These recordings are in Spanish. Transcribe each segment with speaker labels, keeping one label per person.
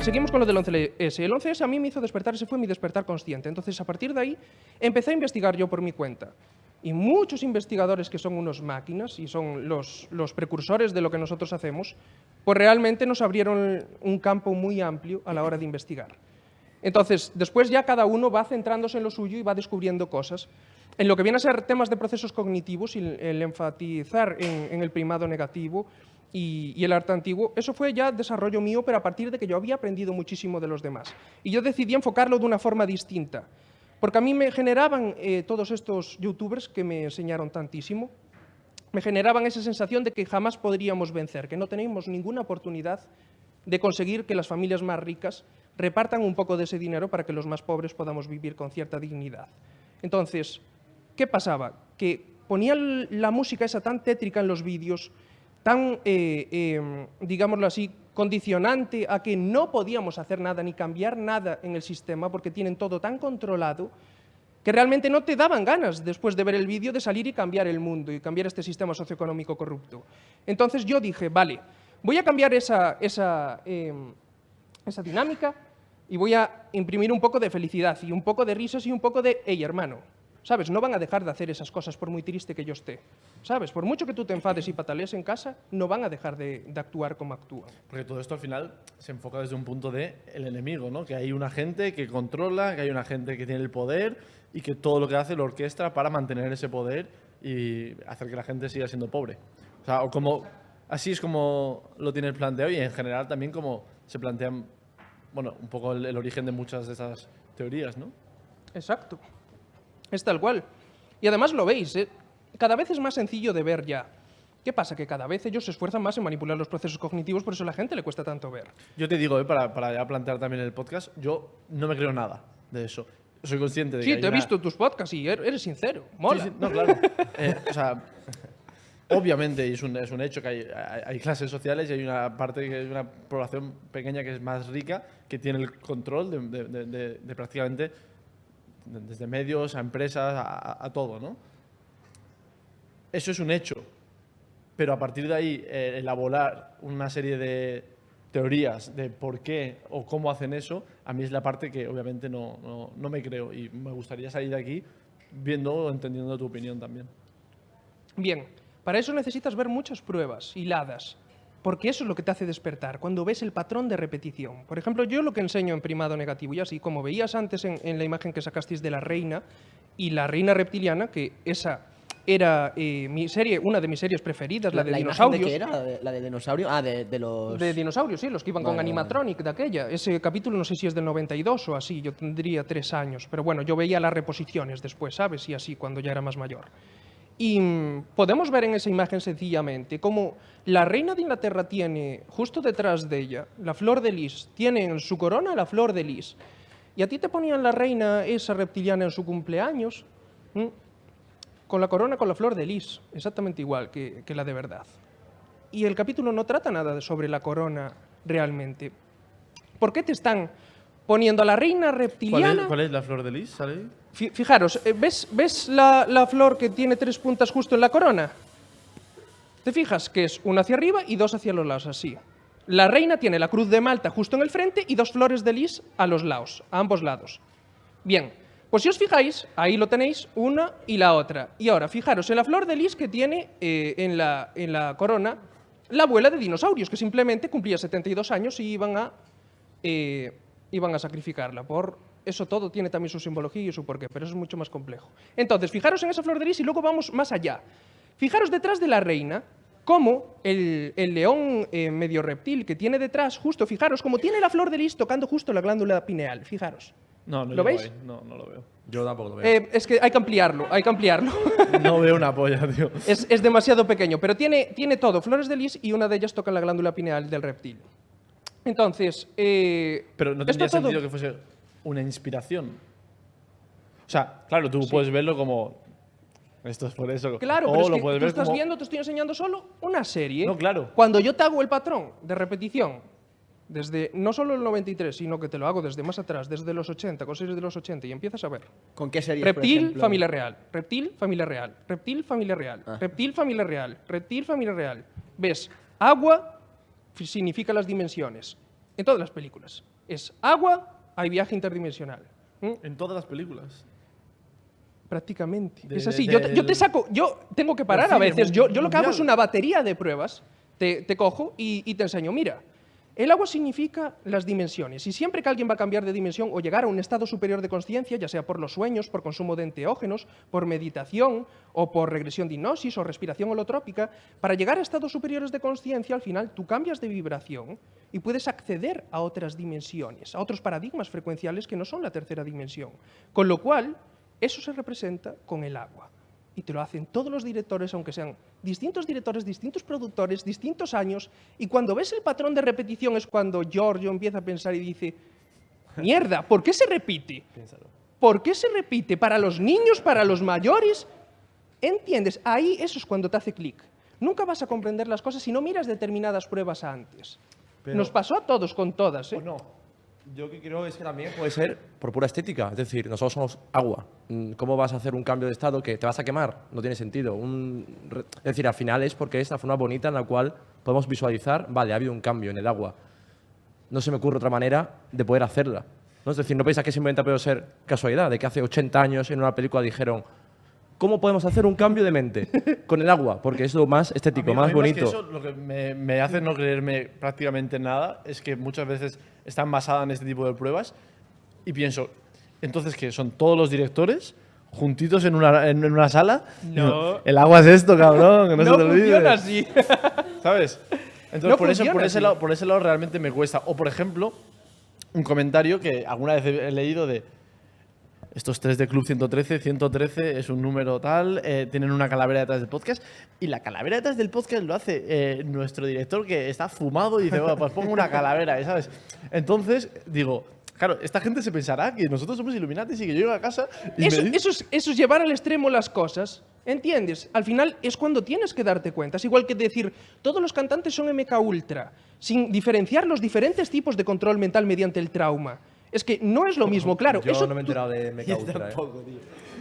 Speaker 1: seguimos con lo del 11S. El 11S a mí me hizo despertar, ese fue mi despertar consciente. Entonces, a partir de ahí, empecé a investigar yo por mi cuenta. Y muchos investigadores que son unos máquinas y son los precursores de lo que nosotros hacemos, pues realmente nos abrieron un campo muy amplio a la hora de investigar. Entonces, después ya cada uno va centrándose en lo suyo y va descubriendo cosas. En lo que viene a ser temas de procesos cognitivos y el enfatizar en el primado negativo y el arte antiguo, eso fue ya desarrollo mío, pero a partir de que yo había aprendido muchísimo de los demás. Y yo decidí enfocarlo de una forma distinta, porque a mí me generaban todos estos youtubers que me enseñaron tantísimo, me generaban esa sensación de que jamás podríamos vencer, que no tenemos ninguna oportunidad de conseguir que las familias más ricas repartan un poco de ese dinero para que los más pobres podamos vivir con cierta dignidad. Entonces, ¿qué pasaba? Que ponían la música esa tan tétrica en los vídeos, tan, digámoslo así, condicionante a que no podíamos hacer nada ni cambiar nada en el sistema porque tienen todo tan controlado que realmente no te daban ganas, después de ver el vídeo, de salir y cambiar el mundo y cambiar este sistema socioeconómico corrupto. Entonces yo dije, vale, voy a cambiar esa dinámica y voy a imprimir un poco de felicidad y un poco de risas y un poco de, hey, hermano, ¿sabes? No van a dejar de hacer esas cosas por muy triste que yo esté, ¿sabes? Por mucho que tú te enfades y patalees en casa, no van a dejar de actuar como actúan.
Speaker 2: Porque todo esto al final se enfoca desde un punto de el enemigo, ¿no? Que hay una gente que controla, que hay una gente que tiene el poder y que todo lo que hace lo orquestra para mantener ese poder y hacer que la gente siga siendo pobre. O sea, o como, así es como lo tiene planteado y en general también como se plantean, bueno, un poco el origen de muchas de esas teorías, ¿no?
Speaker 1: Exacto. Es tal cual. Y además lo veis, cada vez es más sencillo de ver ya. ¿Qué pasa? Que cada vez ellos se esfuerzan más en manipular los procesos cognitivos, por eso a la gente le cuesta tanto ver.
Speaker 2: Yo te digo, para ya plantear también el podcast, yo no me creo nada de eso. Soy consciente de que
Speaker 1: Sí, te he visto tus podcasts y eres sincero, mola.
Speaker 2: Sí, sí, no, claro. O sea, obviamente es un hecho que hay clases sociales y hay una parte que es una población pequeña que es más rica, que tiene el control de prácticamente desde medios a empresas a todo, ¿no? Eso es un hecho, pero a partir de ahí elaborar una serie de teorías de por qué o cómo hacen eso, a mí es la parte que obviamente no me creo y me gustaría salir de aquí viendo o entendiendo tu opinión también.
Speaker 1: Bien, para eso necesitas ver muchas pruebas hiladas, porque eso es lo que te hace despertar, cuando ves el patrón de repetición. Por ejemplo, yo lo que enseño en primado negativo, y así como veías antes en la imagen que sacasteis de la reina, y la reina reptiliana, que esa era una de mis series preferidas, la de dinosaurios.
Speaker 3: ¿De qué era? ¿La de dinosaurio? Ah, de los...
Speaker 1: De dinosaurios, sí, los que iban con animatronic de aquella. Ese capítulo no sé si es del 92 o así, yo tendría 3 años, pero bueno, yo veía las reposiciones después, ¿sabes? Y así, cuando ya era más mayor. Y podemos ver en esa imagen sencillamente cómo la reina de Inglaterra tiene justo detrás de ella la flor de lis, tiene en su corona la flor de lis. Y a ti te ponían la reina esa reptiliana en su cumpleaños, con la corona con la flor de lis, exactamente igual que la de verdad. Y el capítulo no trata nada sobre la corona realmente. ¿Por qué te están poniendo a la reina reptiliana?
Speaker 2: ¿Cuál es la flor de lis? ¿Sale ahí?
Speaker 1: Fijaros, ¿ves la flor que tiene 3 puntas justo en la corona? ¿Te fijas? Que es una hacia arriba y 2 hacia los lados, así. La reina tiene la cruz de Malta justo en el frente y 2 flores de lis a los lados, a ambos lados. Bien, pues si os fijáis, ahí lo tenéis, una y la otra. Y ahora, fijaros en la flor de lis que tiene en la corona la abuela de dinosaurios, que simplemente cumplía 72 años y iban a sacrificarla por... Eso todo tiene también su simbología y su porqué, pero eso es mucho más complejo. Entonces, fijaros en esa flor de lis y luego vamos más allá. Fijaros detrás de la reina, cómo el león medio reptil que tiene detrás, justo, fijaros, como tiene la flor de lis tocando justo la glándula pineal, fijaros.
Speaker 2: No
Speaker 1: ¿Lo veis?
Speaker 2: Ahí. No lo veo.
Speaker 4: Yo tampoco lo veo.
Speaker 1: Es que hay que ampliarlo, hay que ampliarlo.
Speaker 2: No veo una polla, tío.
Speaker 1: Es demasiado pequeño, pero tiene todo, flores de lis y una de ellas toca la glándula pineal del reptil. Entonces,
Speaker 2: pero no tendría sentido que fuese una inspiración. O sea, claro, tú puedes verlo como esto es por eso.
Speaker 1: Claro,
Speaker 2: o
Speaker 1: pero es
Speaker 2: lo
Speaker 1: que
Speaker 2: puedes
Speaker 1: tú
Speaker 2: ver
Speaker 1: estás
Speaker 2: como...
Speaker 1: viendo, te estoy enseñando solo una serie.
Speaker 2: No, claro.
Speaker 1: Cuando yo te hago el patrón de repetición, desde no solo el 93, sino que te lo hago desde más atrás, desde los 80, con series de los 80, y empiezas a ver.
Speaker 3: ¿Con qué series,
Speaker 1: Reptil,
Speaker 3: por ejemplo?
Speaker 1: familia real. Reptil, familia real. Reptil, familia real. Reptil, familia real. Reptil, familia real. ¿Ves? Agua significa las dimensiones. En todas las películas. Es agua, hay viaje interdimensional.
Speaker 2: En todas las películas.
Speaker 1: Prácticamente.
Speaker 2: De-
Speaker 1: Es así.
Speaker 2: de-
Speaker 1: Yo te saco, yo tengo que parar
Speaker 2: del
Speaker 1: a
Speaker 2: cine
Speaker 1: veces. Yo lo que hago
Speaker 2: mundial.
Speaker 1: es una batería de pruebas. Te cojo y te enseño. Mira, el agua significa las dimensiones. Y siempre que alguien va a cambiar de dimensión o llegar a un estado superior de consciencia, ya sea por los sueños, por consumo de enteógenos, por meditación o por regresión de hipnosis o respiración holotrópica, para llegar a estados superiores de consciencia, al final tú cambias de vibración y puedes acceder a otras dimensiones, a otros paradigmas frecuenciales que no son la tercera dimensión. Con lo cual, eso se representa con el agua. Y te lo hacen todos los directores, aunque sean distintos directores, distintos productores, distintos años. Y cuando ves el patrón de repetición es cuando Giorgio empieza a pensar y dice, mierda, ¿por qué se repite?
Speaker 4: Piénsalo.
Speaker 1: ¿Por qué se repite? ¿Para los niños, para los mayores? ¿Entiendes? Ahí eso es cuando te hace clic. Nunca vas a comprender las cosas si no miras determinadas pruebas antes.
Speaker 4: Pero-
Speaker 1: Nos pasó a todos con todas, ¿eh?
Speaker 4: Pues no. Yo lo que creo es que también puede ser por pura estética. Es decir, nosotros somos agua. ¿Cómo vas a hacer un cambio de estado que te vas a quemar? No tiene sentido. Es decir, al final es porque es la forma bonita en la cual podemos visualizar, vale, ha habido un cambio en el agua. No se me ocurre otra manera de poder hacerla. ¿No? Es decir, no pensáis que simplemente puede ser casualidad, de que hace 80 años en una película dijeron, ¿cómo podemos hacer un cambio de mente? Con el agua, porque es lo más estético,
Speaker 2: A mí
Speaker 4: más
Speaker 2: que
Speaker 4: bonito.
Speaker 2: eso, lo que me hace no creerme prácticamente nada es que muchas veces están basadas en este tipo de pruebas y pienso, entonces, ¿qué? ¿Son todos los directores juntitos en una sala?
Speaker 1: No.
Speaker 2: El agua es esto, cabrón, que no, se te olvide.
Speaker 1: funciona así.
Speaker 2: ¿Sabes? Entonces,
Speaker 1: No
Speaker 2: por
Speaker 1: funciona
Speaker 2: ese
Speaker 1: así.
Speaker 2: lado, por ese lado realmente me cuesta. O, por ejemplo, un comentario que alguna vez he leído de estos tres de Club 113, 113 es un número tal, tienen una calavera detrás del podcast y la calavera detrás del podcast lo hace nuestro director que está fumado y dice, bueno, pues pongo una calavera, ¿sabes? Entonces, digo, claro, esta gente se pensará que nosotros somos Illuminatis y que yo llego a casa y
Speaker 1: Eso,
Speaker 2: me dice,
Speaker 1: eso es llevar al extremo las cosas. ¿Entiendes? Al final es cuando tienes que darte cuenta. Es igual que decir, todos los cantantes son MK Ultra, sin diferenciar los diferentes tipos de control mental mediante el trauma. Es que no es lo mismo, claro.
Speaker 4: Yo
Speaker 1: eso
Speaker 4: no me he
Speaker 1: tú-
Speaker 4: enterado de Mecha Ultra.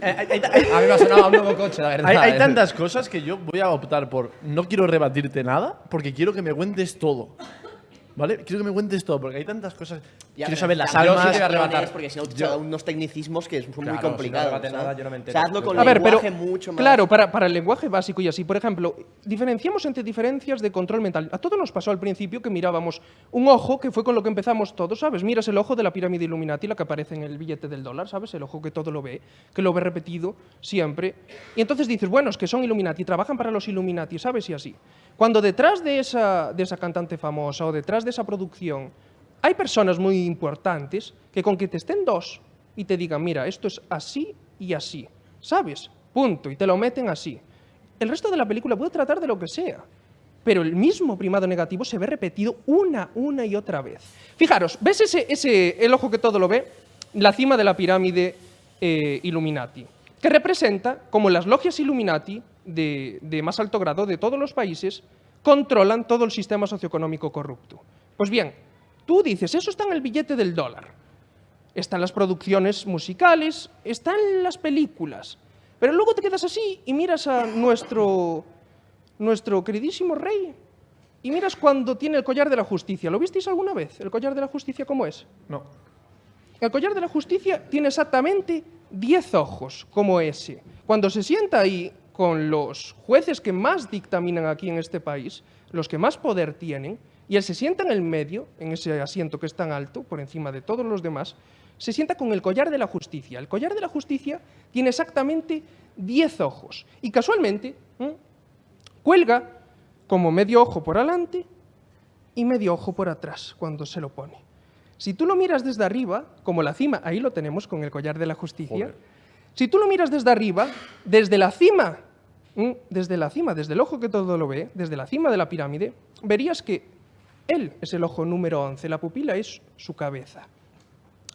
Speaker 2: hay,
Speaker 4: A mí me ha sonado un nuevo coche, la verdad.
Speaker 2: hay tantas cosas que yo voy a optar por no quiero rebatirte nada porque quiero que me cuentes todo. ¿Vale? Quiero que me cuentes todo porque hay tantas cosas. Quiero saber las
Speaker 4: yo sí
Speaker 2: almas.
Speaker 4: te voy a arrebatar.
Speaker 3: Porque si no, te
Speaker 4: Yo-
Speaker 3: da unos tecnicismos que son
Speaker 4: Claro,
Speaker 3: muy
Speaker 4: si no
Speaker 3: complicados.
Speaker 4: rebate
Speaker 3: ¿sabes?
Speaker 4: nada, yo no me entero.
Speaker 3: O sea, hazlo con
Speaker 1: A ver, pero
Speaker 3: lenguaje mucho más.
Speaker 1: claro, para el lenguaje básico y así, por ejemplo, diferenciamos entre diferencias de control mental. A todos nos pasó al principio que mirábamos un ojo, que fue con lo que empezamos todos, ¿sabes? Miras el ojo de la pirámide Illuminati, la que aparece en el billete del dólar, ¿sabes? El ojo que todo lo ve, que lo ve repetido siempre. Y entonces dices, bueno, es que son Illuminati, trabajan para los Illuminati, ¿sabes? Y así. Cuando detrás de esa cantante famosa o detrás de esa producción hay personas muy importantes que con que te estén dos y te digan, mira, esto es así y así, ¿sabes? Punto, y te lo meten así. El resto de la película puede tratar de lo que sea, pero el mismo primado negativo se ve repetido una y otra vez. Fijaros, ¿ves el ojo que todo lo ve? La cima de la pirámide Illuminati, que representa como las logias Illuminati de más alto grado de todos los países controlan todo el sistema socioeconómico corrupto. Pues bien, tú dices, eso está en el billete del dólar, están las producciones musicales, están las películas, pero luego te quedas así y miras a nuestro queridísimo rey y miras cuando tiene el collar de la justicia. ¿Lo visteis alguna vez? ¿El collar de la justicia cómo es?
Speaker 2: No.
Speaker 1: El collar de la justicia tiene exactamente 10 ojos, como ese. Cuando se sienta ahí con los jueces que más dictaminan aquí en este país, los que más poder tienen, y él se sienta en el medio, en ese asiento que es tan alto, por encima de todos los demás, se sienta con el collar de la justicia. El collar de la justicia tiene exactamente 10 ojos. Y casualmente, cuelga como medio ojo por adelante y medio ojo por atrás cuando se lo pone. Si tú lo miras desde arriba, como la cima, ahí lo tenemos con el collar de la justicia.
Speaker 4: Joder.
Speaker 1: Si tú lo miras desde arriba, desde la cima, desde el ojo que todo lo ve, desde la cima de la pirámide, verías que él es el ojo número 11, la pupila es su cabeza.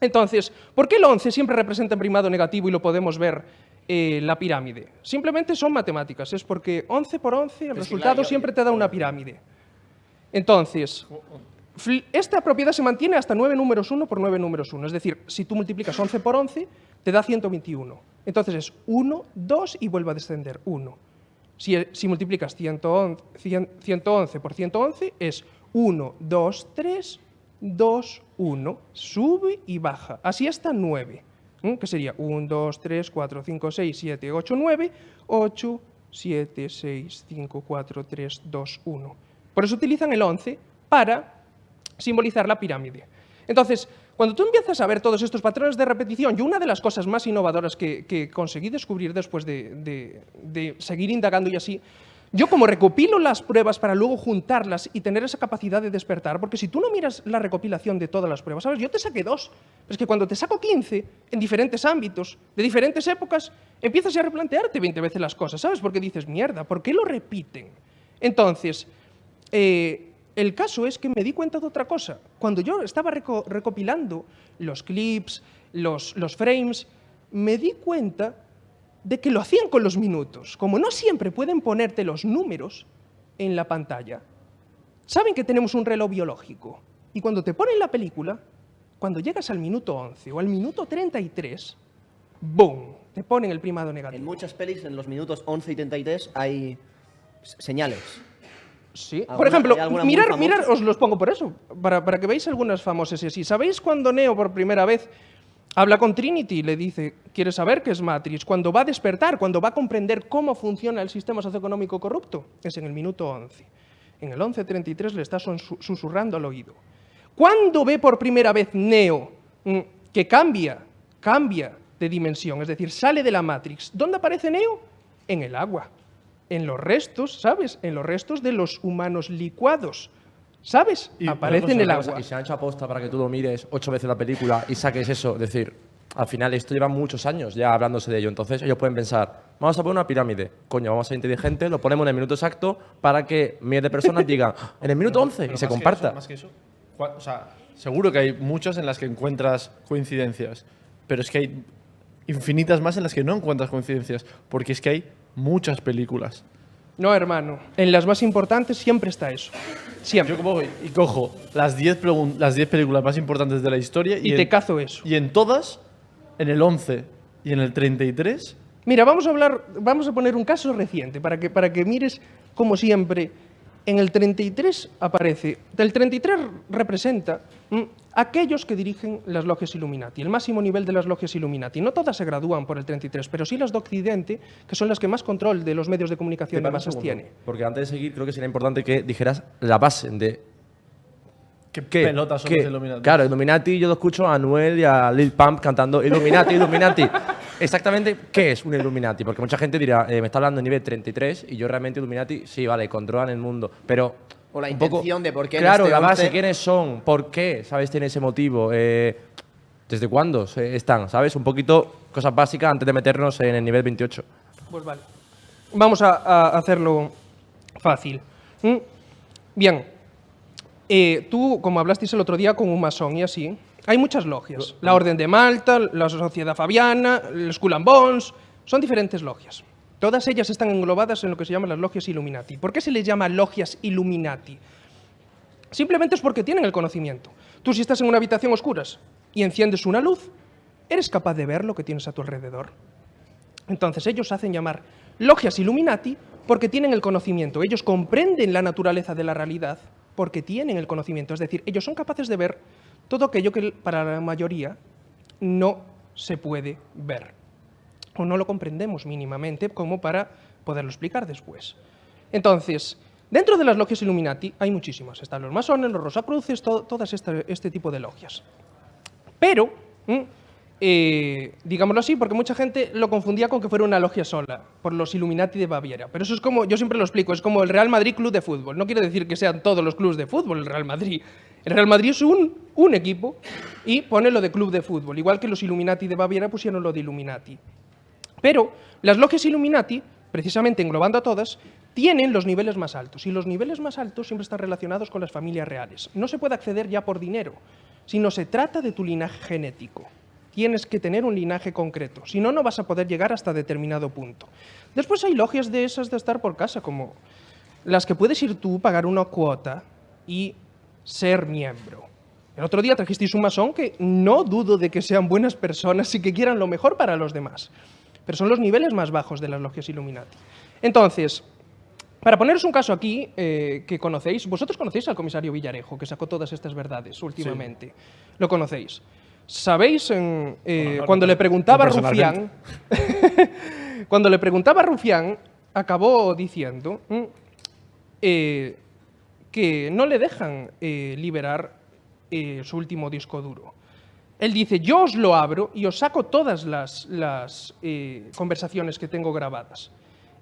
Speaker 1: Entonces, ¿por qué el 11 siempre representa en primado negativo y lo podemos ver la pirámide? Simplemente son matemáticas, es porque 11 por 11, el resultado siempre te da una pirámide. Entonces, esta propiedad se mantiene hasta 9 números 1 por 9 números 1. Es decir, si tú multiplicas 11 por 11, te da 121. Entonces es 1, 2 y vuelve a descender 1. Si multiplicas 111 por 111, es 1, 2, 3, 2, 1. Sube y baja. Así hasta 9. Que sería 1, 2, 3, 4, 5, 6, 7, 8, 9. 8, 7, 6, 5, 4, 3, 2, 1. Por eso utilizan el 11 para simbolizar la pirámide. Entonces, cuando tú empiezas a ver todos estos patrones de repetición, y una de las cosas más innovadoras que conseguí descubrir después de seguir indagando y así, yo como recopilo las pruebas para luego juntarlas y tener esa capacidad de despertar, porque si tú no miras la recopilación de todas las pruebas, ¿sabes? Yo te saqué 2, pero es que cuando te saco 15 en diferentes ámbitos, de diferentes épocas, empiezas ya a replantearte 20 veces las cosas, ¿sabes? Porque dices, mierda, ¿por qué lo repiten? Entonces, el caso es que me di cuenta de otra cosa. Cuando yo estaba recopilando los clips, los frames, me di cuenta de que lo hacían con los minutos. Como no siempre pueden ponerte los números en la pantalla, saben que tenemos un reloj biológico. Y cuando te ponen la película, cuando llegas al minuto 11 o al minuto 33, ¡boom!, te ponen el primado negativo.
Speaker 3: En muchas pelis, en los minutos 11 y 33, hay señales.
Speaker 1: Sí. Por ejemplo,
Speaker 3: ¿hay alguna muy famosa?
Speaker 1: mirar, os los pongo por eso, para que veáis algunas famosas y así. ¿Sabéis cuando Neo por primera vez habla con Trinity y le dice, ¿quieres saber qué es Matrix? Cuando va a despertar, cuando va a comprender cómo funciona el sistema socioeconómico corrupto, es en el minuto 11. En el 11:33 le está susurrando al oído. ¿Cuándo ve por primera vez Neo que cambia de dimensión? Es decir, sale de la Matrix. ¿Dónde aparece Neo? En el agua. En los restos, ¿sabes? En los restos de los humanos licuados. ¿Sabes?
Speaker 2: Y
Speaker 1: Aparece en el agua.
Speaker 4: Y se han hecho aposta para que tú lo mires 8 veces la película y saques eso. Es decir, al final esto lleva muchos años ya hablándose de ello. Entonces ellos pueden pensar, vamos a poner una pirámide. Coño, vamos a ser inteligentes, lo ponemos en el minuto exacto para que miles de personas digan, en el minuto 11 y se comparta.
Speaker 2: Más que eso, o sea, seguro que hay muchas en las que encuentras coincidencias, pero es que hay infinitas más en las que no encuentras coincidencias, porque es que hay muchas películas.
Speaker 1: No, hermano. En las más importantes siempre está eso. Siempre.
Speaker 2: Yo cojo y cojo las 10 películas más importantes de la historia
Speaker 1: Y te cazo eso.
Speaker 2: Y en todas, en el 11 y en el 33,
Speaker 1: Mira, vamos a poner un caso reciente para que mires como siempre. En el 33 aparece, el 33 representa aquellos que dirigen las logias Illuminati, el máximo nivel de las logias Illuminati. No todas se gradúan por el 33, pero sí las de Occidente, que son las que más control de los medios de comunicación de masas tiene.
Speaker 4: Porque antes de seguir, creo que sería importante que dijeras la base de
Speaker 2: ¿qué pelotas son los Illuminati?
Speaker 4: Claro, Illuminati, yo lo escucho a Anuel y a Lil Pump cantando Illuminati, Illuminati. Exactamente, ¿qué es un Illuminati? Porque mucha gente dirá, me está hablando de nivel 33 y yo realmente Illuminati, sí, vale, controlan el mundo, pero...
Speaker 3: O la
Speaker 4: un poco-
Speaker 3: intención de por qué en
Speaker 4: Claro,
Speaker 3: este
Speaker 4: la base,
Speaker 3: 11
Speaker 4: ¿quiénes son? ¿Por qué? ¿Sabes? Tiene ese motivo. ¿Desde cuándo están? ¿Sabes? Un poquito cosas básicas antes de meternos en el nivel 28.
Speaker 1: Pues vale. Vamos a hacerlo fácil. Bien. Tú, como hablasteis el otro día con un masón y así, hay muchas logias. La Orden de Malta, la Sociedad Fabiana, el Skull and Bones, son diferentes logias. Todas ellas están englobadas en lo que se llaman las logias Illuminati. ¿Por qué se les llama logias Illuminati? Simplemente es porque tienen el conocimiento. Tú, si estás en una habitación oscura y enciendes una luz, eres capaz de ver lo que tienes a tu alrededor. Entonces ellos hacen llamar logias Illuminati porque tienen el conocimiento. Ellos comprenden la naturaleza de la realidad porque tienen el conocimiento. Es decir, ellos son capaces de ver todo aquello que para la mayoría no se puede ver. O no lo comprendemos mínimamente como para poderlo explicar después. Entonces, dentro de las logias Illuminati hay muchísimas. Están los masones, los rosacruces, todas este tipo de logias. Pero, digámoslo así, porque mucha gente lo confundía con que fuera una logia sola, por los Illuminati de Baviera. Pero eso es como, yo siempre lo explico, es como el Real Madrid Club de Fútbol. No quiere decir que sean todos los clubes de fútbol el Real Madrid. El Real Madrid es un equipo y pone lo de club de fútbol, igual que los Illuminati de Baviera pusieron lo de Illuminati. Pero las logias Illuminati, precisamente englobando a todas, tienen los niveles más altos. Y los niveles más altos siempre están relacionados con las familias reales. No se puede acceder ya por dinero, sino se trata de tu linaje genético. Tienes que tener un linaje concreto, si no, no vas a poder llegar hasta determinado punto. Después hay logias de esas de estar por casa, como las que puedes ir tú, pagar una cuota y ser miembro. El otro día trajisteis un masón que no dudo de que sean buenas personas y que quieran lo mejor para los demás. Pero son los niveles más bajos de las logias Illuminati. Entonces, Para poneros un caso aquí que conocéis, vosotros conocéis al comisario Villarejo, que sacó todas estas verdades últimamente. Lo conocéis. ¿Sabéis cuando le preguntaba a Rufián, cuando le preguntaba a Rufián, acabó diciendo que no le dejan liberar su último disco duro? Él dice, yo os lo abro y os saco todas las conversaciones que tengo grabadas.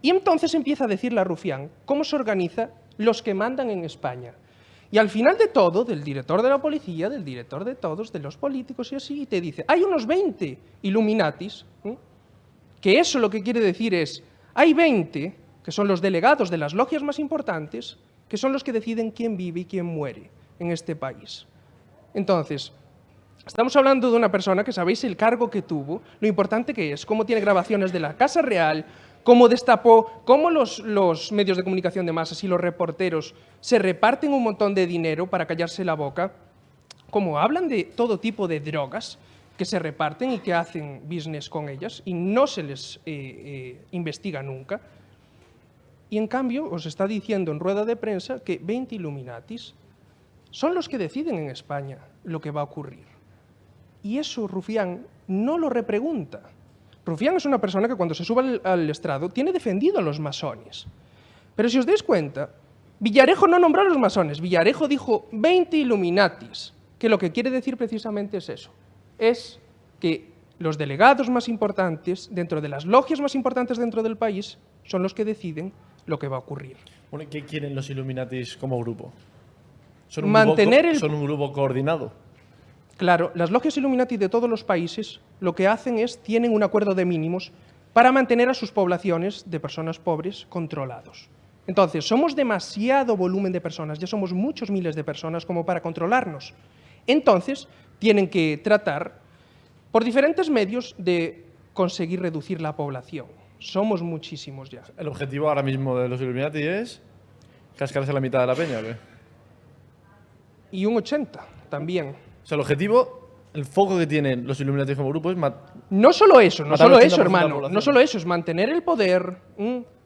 Speaker 1: Y entonces empieza a decirle a Rufián cómo se organiza los que mandan en España. Y al final de todo, del director de la policía, del director de todos, de los políticos y así, te dice, hay unos 20 Illuminatis, que eso lo que quiere decir es, hay 20, que son los delegados de las logias más importantes, que son los que deciden quién vive y quién muere en este país. Entonces, estamos hablando de una persona que sabéis el cargo que tuvo, lo importante que es, cómo tiene grabaciones de la Casa Real, cómo destapó, cómo los medios de comunicación de masas y los reporteros se reparten un montón de dinero para callarse la boca, cómo hablan de todo tipo de drogas que se reparten y que hacen business con ellas y no se les investiga nunca. Y en cambio os está diciendo en rueda de prensa que 20 Illuminatis son los que deciden en España lo que va a ocurrir. Y eso Rufián no lo repregunta. Rufián es una persona que cuando se sube al estrado tiene defendido a los masones. Pero si os dais cuenta, Villarejo no nombró a los masones, Villarejo dijo 20 Illuminatis, que lo que quiere decir precisamente es eso. Es que los delegados más importantes, dentro de las logias más importantes dentro del país, son los que deciden lo que va a ocurrir.
Speaker 2: Bueno, ¿qué quieren los Illuminatis como grupo? ¿Son un grupo coordinado?
Speaker 1: Claro, las logias Illuminati de todos los países lo que hacen es, tienen un acuerdo de mínimos para mantener a sus poblaciones de personas pobres controlados. Entonces, somos demasiado volumen de personas, ya somos muchos miles de personas como para controlarnos. Entonces, tienen que tratar por diferentes medios de conseguir reducir la población. Somos muchísimos ya.
Speaker 2: ¿El objetivo ahora mismo de los Illuminati es cascarse la mitad de la peña o qué?
Speaker 1: Y un 80 también.
Speaker 2: O sea, el objetivo, el foco que tienen los Illuminati como grupo es
Speaker 1: no solo eso,
Speaker 2: hermano.
Speaker 1: No solo eso, es mantener el poder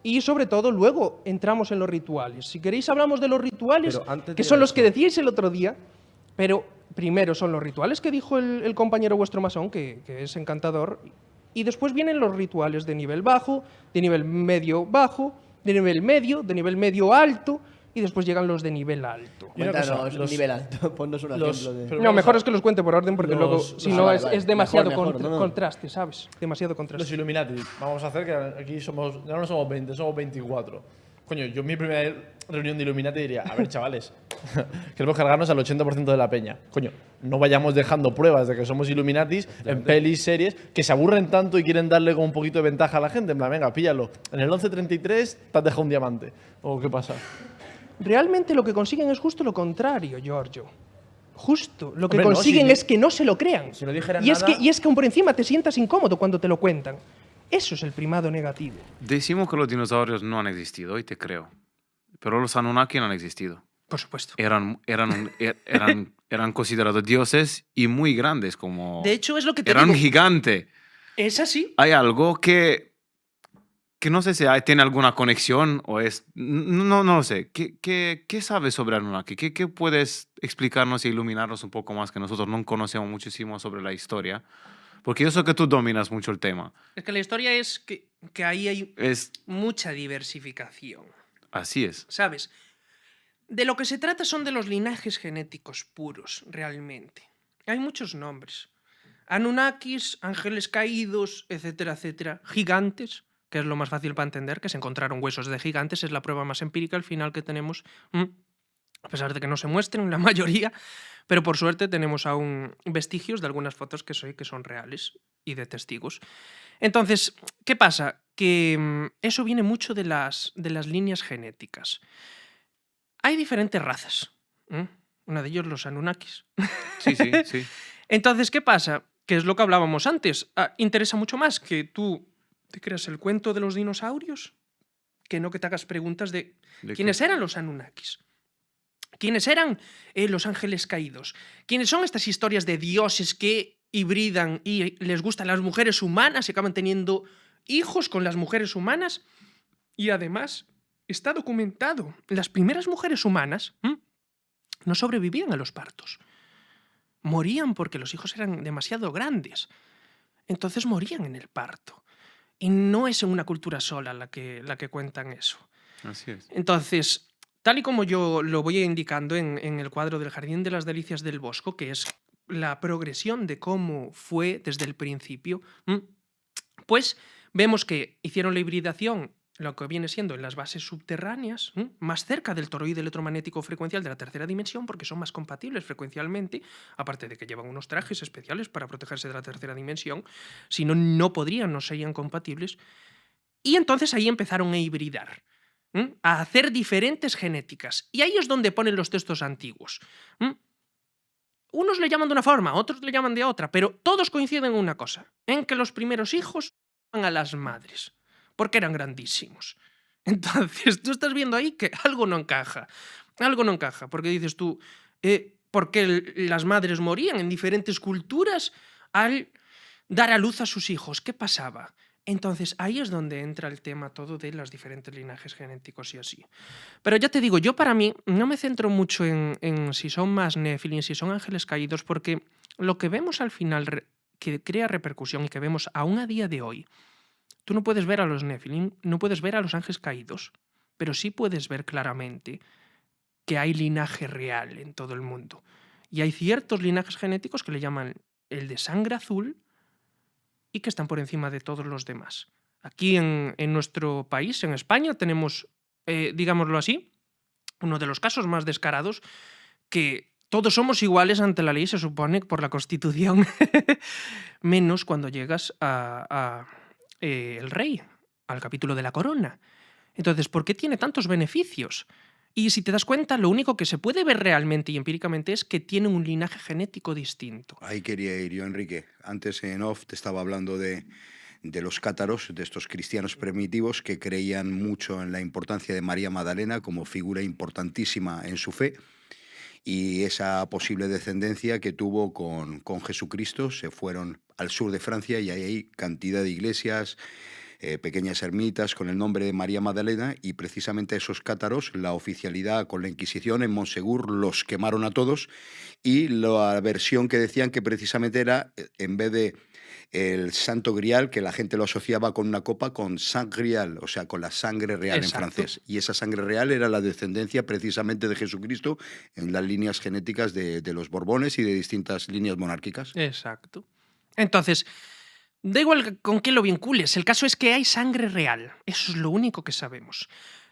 Speaker 1: y sobre todo luego entramos en los rituales. Si queréis hablamos de los rituales, que son los que decíais el otro día, pero primero son los rituales que dijo el compañero vuestro masón, que es encantador, y después vienen los rituales de nivel bajo, de nivel medio bajo, de nivel medio alto, y después llegan los de nivel alto.
Speaker 3: Cuéntanos, nivel alto, ponnos un ejemplo de...
Speaker 1: No, mejor es que los cuente por orden, porque luego, si no, es demasiado contraste, ¿sabes? Demasiado contraste.
Speaker 2: Los Illuminati, vamos a hacer que aquí somos, ya no somos 20, somos 24. Coño, yo en mi primera reunión de Illuminati diría, a ver, chavales, queremos cargarnos al 80% de la peña. Coño, no vayamos dejando pruebas de que somos Illuminatis en pelis, series, que se aburren tanto y quieren darle como un poquito de ventaja a la gente. En plan, venga, píllalo. En el 1133 te has dejado un diamante. ¿O qué pasa?
Speaker 1: Realmente lo que consiguen es justo lo contrario, Giorgio. Justo. Lo que consiguen es que no se lo crean.
Speaker 4: Si no dijeran
Speaker 1: y,
Speaker 4: nada...
Speaker 1: es que por encima te sientas incómodo cuando te lo cuentan. Eso es el primado negativo.
Speaker 5: Decimos que los dinosaurios no han existido, y te creo. Pero los Anunnaki han existido.
Speaker 1: Por supuesto.
Speaker 5: Eran considerados dioses y muy grandes, como...
Speaker 1: De hecho, es lo que te
Speaker 5: eran
Speaker 1: digo.
Speaker 5: Gigante.
Speaker 1: Es así.
Speaker 5: Hay algo que no sé si tiene alguna conexión o es... No lo sé. ¿Qué sabes sobre Anunnaki? ¿Qué puedes explicarnos y iluminarnos un poco más, que nosotros no conocemos muchísimo sobre la historia? Porque yo sé que tú dominas mucho el tema.
Speaker 1: Es que la historia es que ahí hay mucha diversificación.
Speaker 5: Así es.
Speaker 1: ¿Sabes? De lo que se trata son de los linajes genéticos puros, realmente. Hay muchos nombres. Anunnakis, ángeles caídos, etcétera, etcétera. Gigantes, que es lo más fácil para entender, que se encontraron huesos de gigantes, es la prueba más empírica al final que tenemos, a pesar de que no se muestren la mayoría, pero por suerte tenemos aún vestigios de algunas fotos que son reales y de testigos. Entonces, ¿qué pasa? Que eso viene mucho de las líneas genéticas. Hay diferentes razas. Una de ellos los Anunnakis.
Speaker 5: Sí.
Speaker 1: Entonces, ¿qué pasa? Que es lo que hablábamos antes. Interesa mucho más que tú te creas el cuento de los dinosaurios que no que te hagas preguntas de quiénes eran los Anunnakis. ¿Quiénes eran los ángeles caídos? ¿Quiénes son estas historias de dioses que hibridan y les gustan las mujeres humanas y acaban teniendo hijos con las mujeres humanas? Y además está documentado. Las primeras mujeres humanas no sobrevivían a los partos. Morían porque los hijos eran demasiado grandes. Entonces morían en el parto. Y no es en una cultura sola la que cuentan eso.
Speaker 5: Así es.
Speaker 1: Entonces, tal y como yo lo voy indicando en el cuadro del Jardín de las Delicias del Bosco, que es la progresión de cómo fue desde el principio, pues vemos que hicieron la hibridación, lo que viene siendo en las bases subterráneas, más cerca del toroide electromagnético frecuencial de la tercera dimensión, porque son más compatibles frecuencialmente, aparte de que llevan unos trajes especiales para protegerse de la tercera dimensión, si no, no podrían, no serían compatibles. Y entonces ahí empezaron a hibridar, a hacer diferentes genéticas. Y ahí es donde ponen los textos antiguos. Unos le llaman de una forma, otros le llaman de otra, pero todos coinciden en una cosa, en que los primeros hijos a las madres, porque eran grandísimos. Entonces, tú estás viendo ahí que algo no encaja, porque dices tú, ¿por qué las madres morían en diferentes culturas al dar a luz a sus hijos? ¿Qué pasaba? Entonces, ahí es donde entra el tema todo de los diferentes linajes genéticos y así. Pero ya te digo, yo para mí no me centro mucho en si son más Nephilim, si son ángeles caídos, porque lo que vemos al final que crea repercusión y que vemos aún a día de hoy, tú no puedes ver a los Nephilim, no puedes ver a los ángeles caídos, pero sí puedes ver claramente que hay linaje real en todo el mundo. Y hay ciertos linajes genéticos que le llaman el de sangre azul y que están por encima de todos los demás. Aquí en nuestro país, en España, tenemos, digámoslo así, uno de los casos más descarados, que todos somos iguales ante la ley, se supone, por la Constitución, menos cuando llegas a el rey, al capítulo de la corona. Entonces, ¿por qué tiene tantos beneficios? Y si te das cuenta, lo único que se puede ver realmente y empíricamente es que tiene un linaje genético distinto.
Speaker 6: Ahí quería ir yo, Enrique. Antes en off te estaba hablando de los cátaros, de estos cristianos primitivos que creían mucho en la importancia de María Magdalena como figura importantísima en su fe y esa posible descendencia que tuvo con Jesucristo. Se fueron al sur de Francia y hay cantidad de iglesias, pequeñas ermitas con el nombre de María Magdalena, y precisamente esos cátaros, la oficialidad con la Inquisición en Monsegur los quemaron a todos, y la versión que decían que precisamente era, en vez de el Santo Grial, que la gente lo asociaba con una copa, con Saint Grial, o sea, con la sangre real. Exacto. En francés. Y esa sangre real era la descendencia precisamente de Jesucristo en las líneas genéticas de los Borbones y de distintas líneas monárquicas.
Speaker 1: Exacto. Entonces, da igual con qué lo vincules, el caso es que hay sangre real. Eso es lo único que sabemos.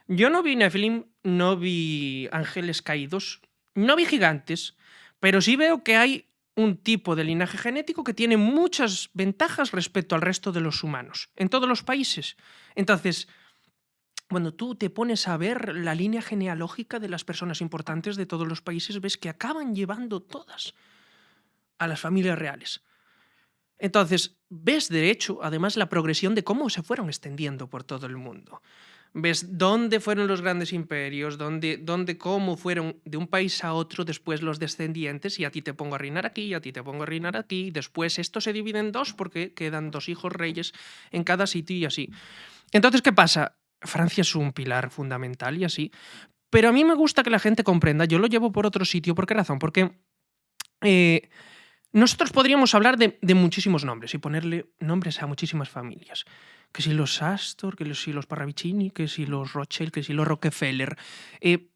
Speaker 1: Yo no vi Nephilim, no vi ángeles caídos, no vi gigantes, pero sí veo que hay un tipo de linaje genético que tiene muchas ventajas respecto al resto de los humanos, en todos los países. Entonces, cuando tú te pones a ver la línea genealógica de las personas importantes de todos los países, ves que acaban llevando todas a las familias reales. Entonces, ves de hecho, además, la progresión de cómo se fueron extendiendo por todo el mundo. Ves dónde fueron los grandes imperios, cómo fueron de un país a otro después los descendientes, y a ti te pongo a reinar aquí, y a ti te pongo a reinar aquí, y después esto se divide en dos porque quedan 2 hijos reyes en cada sitio y así. Entonces, ¿qué pasa? Francia es un pilar fundamental y así, pero a mí me gusta que la gente comprenda, yo lo llevo por otro sitio. ¿Por qué razón? Porque nosotros podríamos hablar de muchísimos nombres y ponerle nombres a muchísimas familias. Que si los Astor, que si los Parravicini, que si los Rothschild, que si los Rockefeller.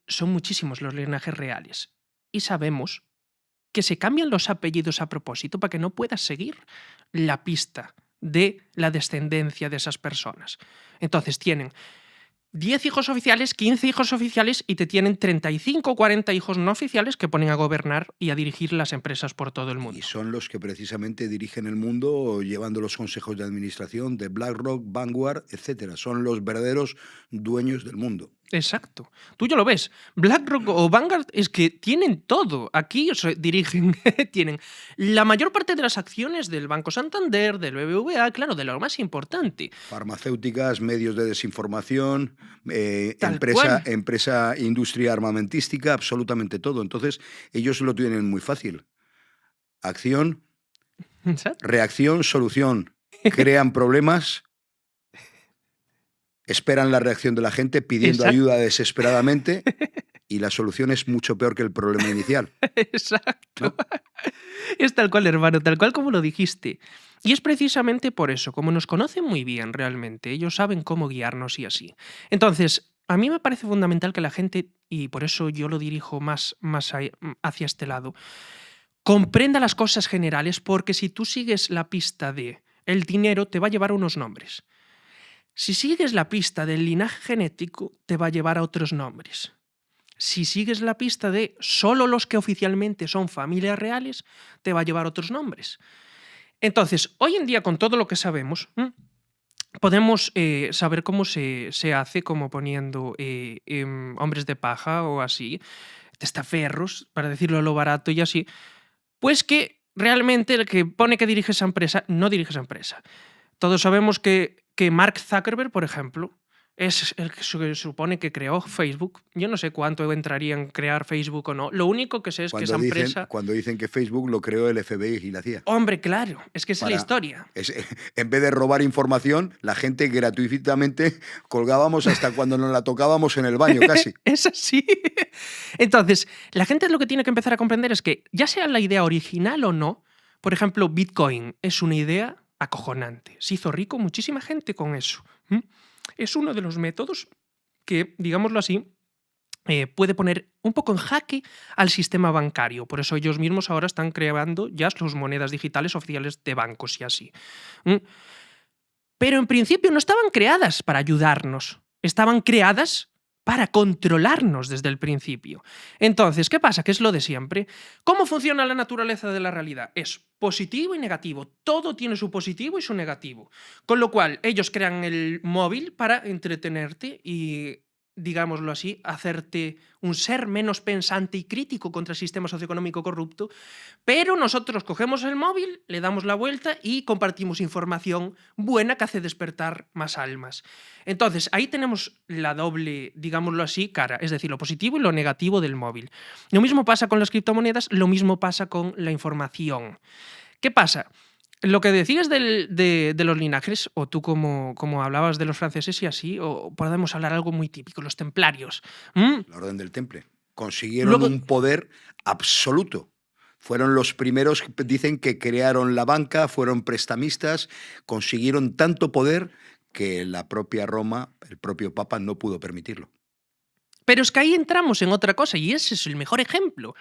Speaker 1: Son muchísimos los linajes reales. Y sabemos que se cambian los apellidos a propósito para que no puedas seguir la pista de la descendencia de esas personas. Entonces tienen 10 hijos oficiales, 15 hijos oficiales, y te tienen 35 o 40 hijos no oficiales que ponen a gobernar y a dirigir las empresas por todo el mundo.
Speaker 6: Y son los que precisamente dirigen el mundo, llevando los consejos de administración de BlackRock, Vanguard, etcétera. Son los verdaderos dueños del mundo.
Speaker 1: Exacto. Tú ya lo ves. BlackRock o Vanguard es que tienen todo. Aquí dirigen, tienen la mayor parte de las acciones del Banco Santander, del BBVA, claro, de lo más importante.
Speaker 6: Farmacéuticas, medios de desinformación, empresa, industria armamentística, absolutamente todo. Entonces, ellos lo tienen muy fácil. Acción,
Speaker 1: ¿sabes?
Speaker 6: Reacción, solución. Crean problemas esperan la reacción de la gente pidiendo
Speaker 1: Exacto.
Speaker 6: ayuda desesperadamente y la solución es mucho peor que el problema inicial.
Speaker 1: Exacto. Es tal cual, hermano, tal cual como lo dijiste. Y es precisamente por eso, como nos conocen muy bien realmente, ellos saben cómo guiarnos y así. Entonces, a mí me parece fundamental que la gente, y por eso yo lo dirijo más hacia este lado, comprenda las cosas generales, porque si tú sigues la pista de el dinero, te va a llevar a unos nombres. Si sigues la pista del linaje genético, te va a llevar a otros nombres. Si sigues la pista de solo los que oficialmente son familias reales, te va a llevar a otros nombres. Entonces, hoy en día, con todo lo que sabemos, podemos saber cómo se hace, como poniendo hombres de paja o así, testaferros, para decirlo a lo barato y así, pues que realmente el que pone que dirige esa empresa no dirige esa empresa. Todos sabemos que Mark Zuckerberg, por ejemplo, es el que se supone que creó Facebook. Yo no sé cuánto entraría en crear Facebook o no. Lo único que sé es que esa empresa...
Speaker 6: Cuando dicen que Facebook lo creó el FBI y la CIA.
Speaker 1: Hombre, claro, es que esa es la historia.
Speaker 6: En vez de robar información, la gente gratuitamente colgábamos hasta cuando nos la tocábamos en el baño, casi.
Speaker 1: Es así. Entonces, la gente lo que tiene que empezar a comprender es que, ya sea la idea original o no, por ejemplo, Bitcoin es una idea acojonante. Se hizo rico muchísima gente con eso. Es uno de los métodos que, digámoslo así, puede poner un poco en jaque al sistema bancario. Por eso ellos mismos ahora están creando ya sus monedas digitales oficiales de bancos y así. Pero en principio no estaban creadas para ayudarnos. Estaban creadas para controlarnos desde el principio. Entonces, ¿qué pasa? Que es lo de siempre. ¿Cómo funciona la naturaleza de la realidad? Es positivo y negativo. Todo tiene su positivo y su negativo. Con lo cual, ellos crean el móvil para entretenerte y, digámoslo así, hacerte un ser menos pensante y crítico contra el sistema socioeconómico corrupto, pero nosotros cogemos el móvil, le damos la vuelta y compartimos información buena que hace despertar más almas. Entonces, ahí tenemos la doble, digámoslo así, cara, es decir, lo positivo y lo negativo del móvil. Lo mismo pasa con las criptomonedas, lo mismo pasa con la información. ¿Qué pasa? Lo que decías de los linajes, o tú como hablabas de los franceses y así, o podemos hablar algo muy típico, los templarios.
Speaker 6: La Orden del Temple. Consiguieron
Speaker 1: Luego-
Speaker 6: un poder absoluto. Fueron los primeros, dicen, que crearon la banca, fueron prestamistas, consiguieron tanto poder que la propia Roma, el propio Papa, no pudo permitirlo.
Speaker 1: Pero es que ahí entramos en otra cosa y ese es el mejor ejemplo.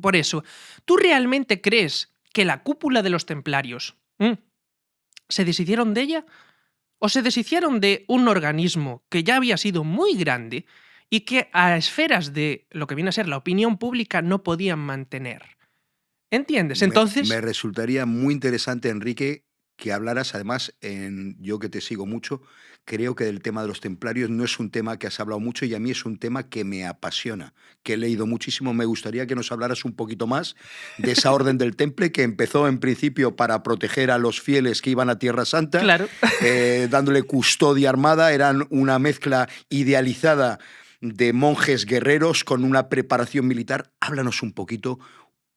Speaker 1: Por eso, ¿tú realmente crees que la cúpula de los templarios se deshicieron de ella? ¿O se deshicieron de un organismo que ya había sido muy grande y que a esferas de lo que viene a ser la opinión pública no podían mantener? ¿Entiendes? Entonces...
Speaker 6: Me resultaría muy interesante, Enrique, que hablaras, además, yo que te sigo mucho, creo que del tema de los templarios no es un tema que has hablado mucho y a mí es un tema que me apasiona, que he leído muchísimo. Me gustaría que nos hablaras un poquito más de esa Orden del Temple que empezó en principio para proteger a los fieles que iban a Tierra Santa,
Speaker 1: Claro.
Speaker 6: Dándole custodia armada. Eran una mezcla idealizada de monjes guerreros con una preparación militar. Háblanos un poquito,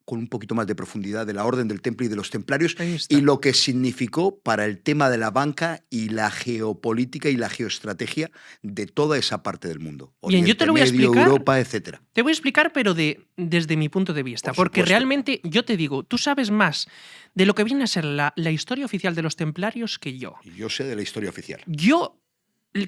Speaker 6: con un poquito más de profundidad, de la Orden del Temple y de los templarios
Speaker 1: Ahí está.
Speaker 6: y lo que significó para el tema de la banca y la geopolítica y la geoestrategia de toda esa parte del mundo.
Speaker 1: Bien, yo te lo voy a
Speaker 6: Oriente Medio,
Speaker 1: explicar.
Speaker 6: Europa, etcétera.
Speaker 1: Te voy a explicar, pero desde mi punto de vista.
Speaker 6: Por
Speaker 1: Porque
Speaker 6: supuesto.
Speaker 1: realmente, yo te digo, tú sabes más de lo que viene a ser la historia oficial de los templarios que yo.
Speaker 6: Yo sé de la historia oficial.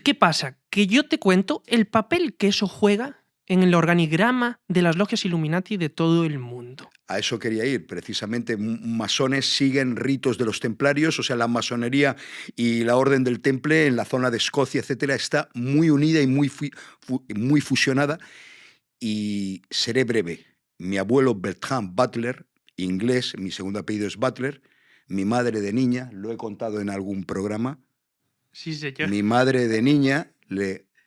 Speaker 1: ¿Qué pasa? Que yo te cuento el papel que eso juega en el organigrama de las logias Illuminati de todo el mundo.
Speaker 6: A eso quería ir. Precisamente, masones siguen ritos de los templarios, o sea, la masonería y la Orden del Temple en la zona de Escocia, etcétera, está muy unida y muy fusionada. Y seré breve. Mi abuelo Bertrand Butler, inglés, mi segundo apellido es Butler, mi madre de niña, lo he contado en algún programa,
Speaker 1: Sí, señor.
Speaker 6: mi madre de niña,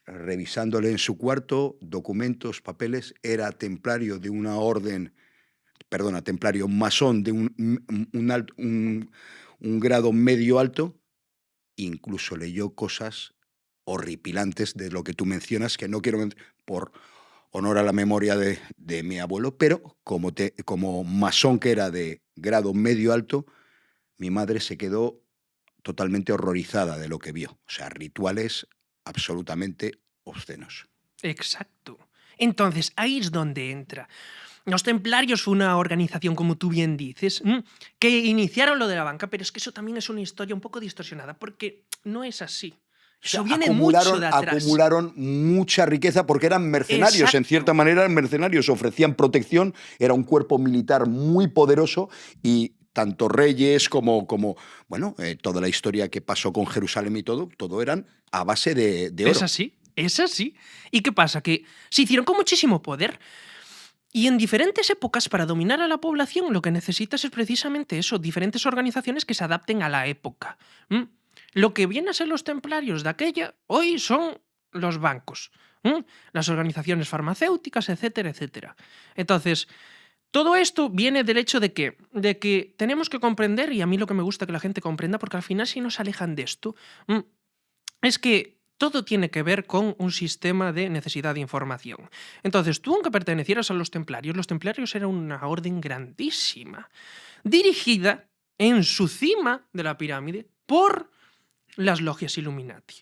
Speaker 6: revisándole en su cuarto, documentos, papeles, era templario de una orden, templario masón de un grado medio alto, incluso leyó cosas horripilantes de lo que tú mencionas, que no quiero, por honor a la memoria de mi abuelo, pero como masón que era de grado medio alto, mi madre se quedó totalmente horrorizada de lo que vio. O sea, rituales absolutamente obscenos.
Speaker 1: Exacto. Entonces, ahí es donde entra. Los templarios fue una organización, como tú bien dices, que iniciaron lo de la banca, pero es que eso también es una historia un poco distorsionada, porque no es así. Eso viene mucho de atrás.
Speaker 6: Acumularon mucha riqueza porque eran mercenarios,
Speaker 1: Exacto.
Speaker 6: en cierta manera eran mercenarios, ofrecían protección, era un cuerpo militar muy poderoso y tanto reyes como toda la historia que pasó con Jerusalén y todo eran a base de oro.
Speaker 1: Es así, es así. ¿Y qué pasa? Que se hicieron con muchísimo poder. Y en diferentes épocas, para dominar a la población, lo que necesitas es precisamente eso, diferentes organizaciones que se adapten a la época. Lo que vienen a ser los templarios de aquella, hoy son los bancos, las organizaciones farmacéuticas, etcétera, etcétera. Entonces, todo esto viene del hecho de que tenemos que comprender, y a mí lo que me gusta que la gente comprenda, porque al final si nos alejan de esto, es que todo tiene que ver con un sistema de necesidad de información. Entonces, tú, aunque pertenecieras a los templarios eran una orden grandísima, dirigida en su cima de la pirámide por las logias Illuminati.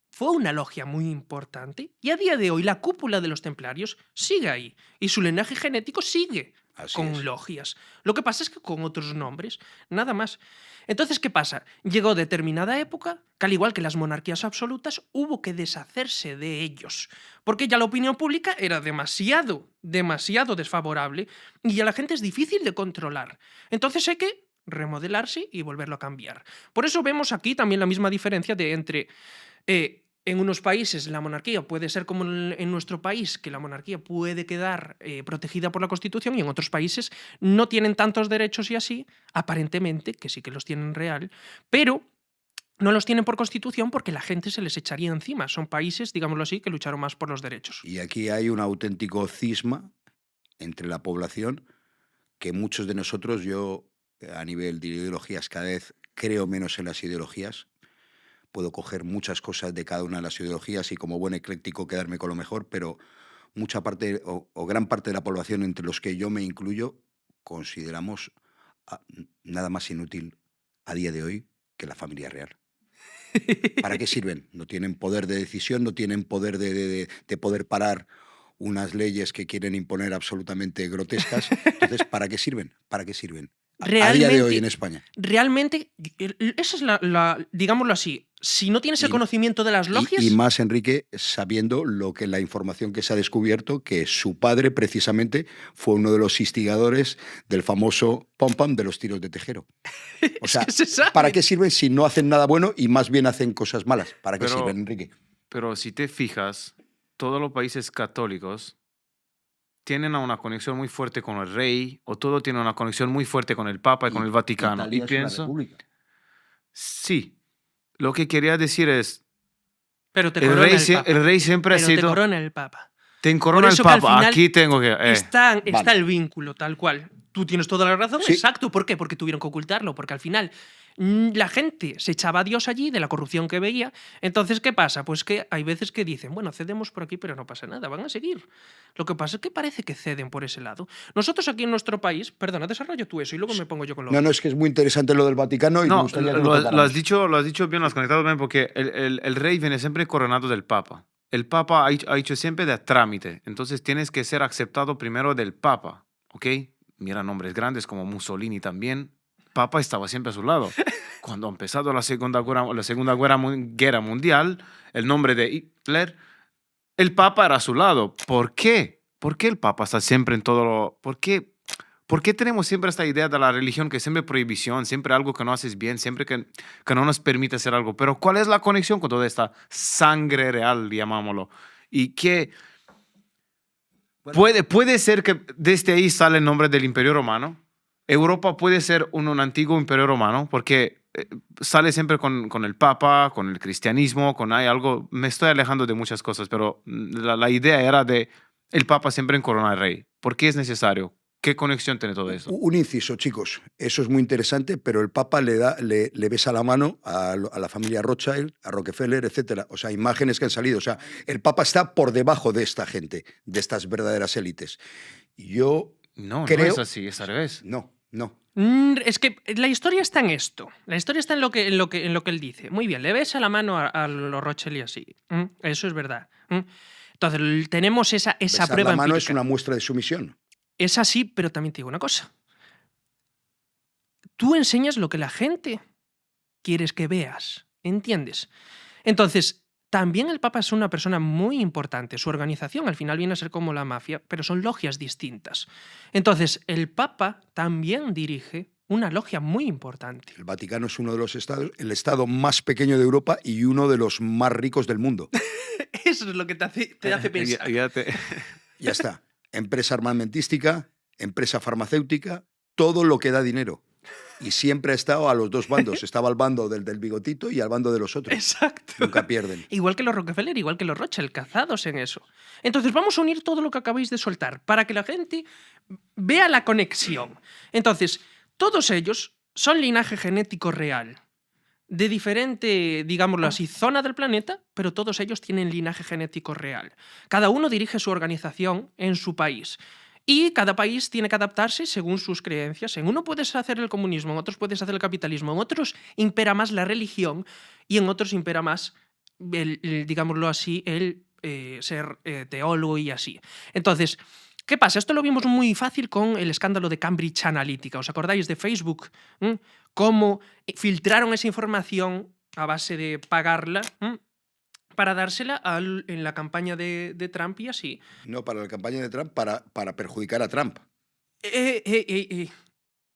Speaker 1: Fue una logia muy importante y a día de hoy la cúpula de los templarios sigue ahí y su linaje genético sigue con logias. Lo que pasa es que con otros nombres, nada más. Entonces, ¿qué pasa? Llegó determinada época que, al igual que las monarquías absolutas, hubo que deshacerse de ellos, porque ya la opinión pública era demasiado desfavorable y ya la gente es difícil de controlar. Entonces hay que remodelarse y volverlo a cambiar. Por eso vemos aquí también la misma diferencia entre en unos países la monarquía puede ser como en nuestro país, que la monarquía puede quedar protegida por la Constitución, y en otros países no tienen tantos derechos y así, aparentemente, que sí que los tienen real, pero no los tienen por Constitución porque la gente se les echaría encima. Son países, digámoslo así, que lucharon más por los derechos.
Speaker 6: Y aquí hay un auténtico cisma entre la población que muchos de nosotros, yo a nivel de ideologías cada vez creo menos en las ideologías. Puedo coger muchas cosas de cada una de las ideologías y como buen ecléctico quedarme con lo mejor, pero mucha parte o gran parte de la población, entre los que yo me incluyo, consideramos nada más inútil a día de hoy que la familia real. ¿Para qué sirven? No tienen poder de decisión, no tienen poder de poder parar unas leyes que quieren imponer absolutamente grotescas. Entonces, ¿para qué sirven? ¿Para qué sirven? A día de hoy en España.
Speaker 1: Realmente, esa es digámoslo así, si no tienes el conocimiento de las logias...
Speaker 6: Y más, Enrique, sabiendo la información que se ha descubierto, que su padre precisamente fue uno de los instigadores del famoso pom-pam de los tiros de Tejero. O sea, ¿para qué sirven si no hacen nada bueno y más bien hacen cosas malas? ¿Para qué sirven, Enrique?
Speaker 5: Pero si te fijas, todos los países católicos tienen una conexión muy fuerte con el rey, o todo tiene una conexión muy fuerte con el Papa y con el Vaticano.
Speaker 3: Italia
Speaker 5: Y
Speaker 3: es una
Speaker 5: pienso,
Speaker 3: república.
Speaker 5: sí, lo que quería decir es,
Speaker 1: Pero te
Speaker 5: el
Speaker 1: corona
Speaker 5: el rey siempre ha
Speaker 1: Pero te
Speaker 5: sido...
Speaker 1: corona el Papa.
Speaker 5: Te encorona
Speaker 1: Por
Speaker 5: el
Speaker 1: eso que al
Speaker 5: Papa,
Speaker 1: final
Speaker 5: aquí tengo que...
Speaker 1: Está
Speaker 6: Vale.
Speaker 1: el vínculo, tal cual. Tú tienes toda la razón,
Speaker 6: Sí.
Speaker 1: exacto. ¿Por qué? Porque tuvieron que ocultarlo, porque al final la gente se echaba a Dios allí de la corrupción que veía. Entonces, ¿qué pasa? Pues que hay veces que dicen, bueno, cedemos por aquí, pero no pasa nada, van a seguir. Lo que pasa es que parece que ceden por ese lado. Nosotros aquí en nuestro país, perdona, desarrollo tú eso y luego me pongo yo con lo
Speaker 6: No,
Speaker 1: otro.
Speaker 6: es que es muy interesante lo del Vaticano y me
Speaker 5: No,
Speaker 6: gustaría que
Speaker 5: lo has
Speaker 6: contáramos.
Speaker 5: dicho bien, lo has conectado bien, porque el rey viene siempre coronado del Papa. El Papa ha hecho siempre de trámite, entonces tienes que ser aceptado primero del Papa, ¿ok? Mira nombres grandes como Mussolini también. Papa estaba siempre a su lado. Cuando ha empezado la Segunda Guerra Mundial, el nombre de Hitler, el Papa era a su lado. ¿Por qué? ¿Por qué el Papa está siempre en todo lo... ¿Por qué tenemos siempre esta idea de la religión que es siempre prohibición, siempre algo que no haces bien, siempre que no nos permite hacer algo? Pero ¿cuál es la conexión con toda esta sangre real, llamámoslo? Y que puede ser que desde ahí sale el nombre del Imperio Romano. Europa puede ser un antiguo Imperio Romano porque sale siempre con el Papa, con el cristianismo, hay algo... Me estoy alejando de muchas cosas, pero la idea era de el Papa siempre en corona al rey. ¿Por qué es necesario? ¿Qué conexión tiene todo eso?
Speaker 6: Un inciso, chicos. Eso es muy interesante, pero el Papa le besa la mano a la familia Rothschild, a Rockefeller, etcétera. O sea, imágenes que han salido. O sea, el Papa está por debajo de esta gente, de estas verdaderas élites. Yo
Speaker 5: No
Speaker 6: creo...
Speaker 5: es así, es al revés.
Speaker 6: No.
Speaker 1: Es que la historia está en esto. La historia está en lo que él dice. Muy bien, le besa la mano a los Rothschild y así. Eso es verdad. Entonces, tenemos esa
Speaker 6: Besar
Speaker 1: prueba
Speaker 6: la mano
Speaker 1: empírica.
Speaker 6: es una muestra de sumisión.
Speaker 1: Es así, pero también te digo una cosa. Tú enseñas lo que la gente quieres que veas. ¿Entiendes? Entonces, también el Papa es una persona muy importante. Su organización al final viene a ser como la mafia, pero son logias distintas. Entonces, el Papa también dirige una logia muy importante.
Speaker 6: El Vaticano es uno de los estados, el estado más pequeño de Europa y uno de los más ricos del mundo.
Speaker 1: Eso es lo que te hace pensar.
Speaker 6: Ya está. Empresa armamentística, empresa farmacéutica, todo lo que da dinero. Y siempre ha estado a los dos bandos. Estaba al bando del bigotito y al bando de los otros.
Speaker 1: Exacto.
Speaker 6: Nunca pierden.
Speaker 1: Igual que los Rockefeller, igual que los Rothschild, cazados en eso. Entonces vamos a unir todo lo que acabáis de soltar para que la gente vea la conexión. Entonces, todos ellos son linaje genético real. De diferente, digámoslo así, zona del planeta, pero todos ellos tienen linaje genético real. Cada uno dirige su organización en su país. Y cada país tiene que adaptarse según sus creencias. En uno puedes hacer el comunismo, en otros puedes hacer el capitalismo, en otros impera más la religión y en otros impera más, digámoslo así, el ser teólogo y así. Entonces, ¿qué pasa? Esto lo vimos muy fácil con el escándalo de Cambridge Analytica. ¿Os acordáis de Facebook? Cómo filtraron esa información a base de pagarla para dársela en la campaña de Trump y así.
Speaker 6: No, para la campaña de Trump, para perjudicar a Trump.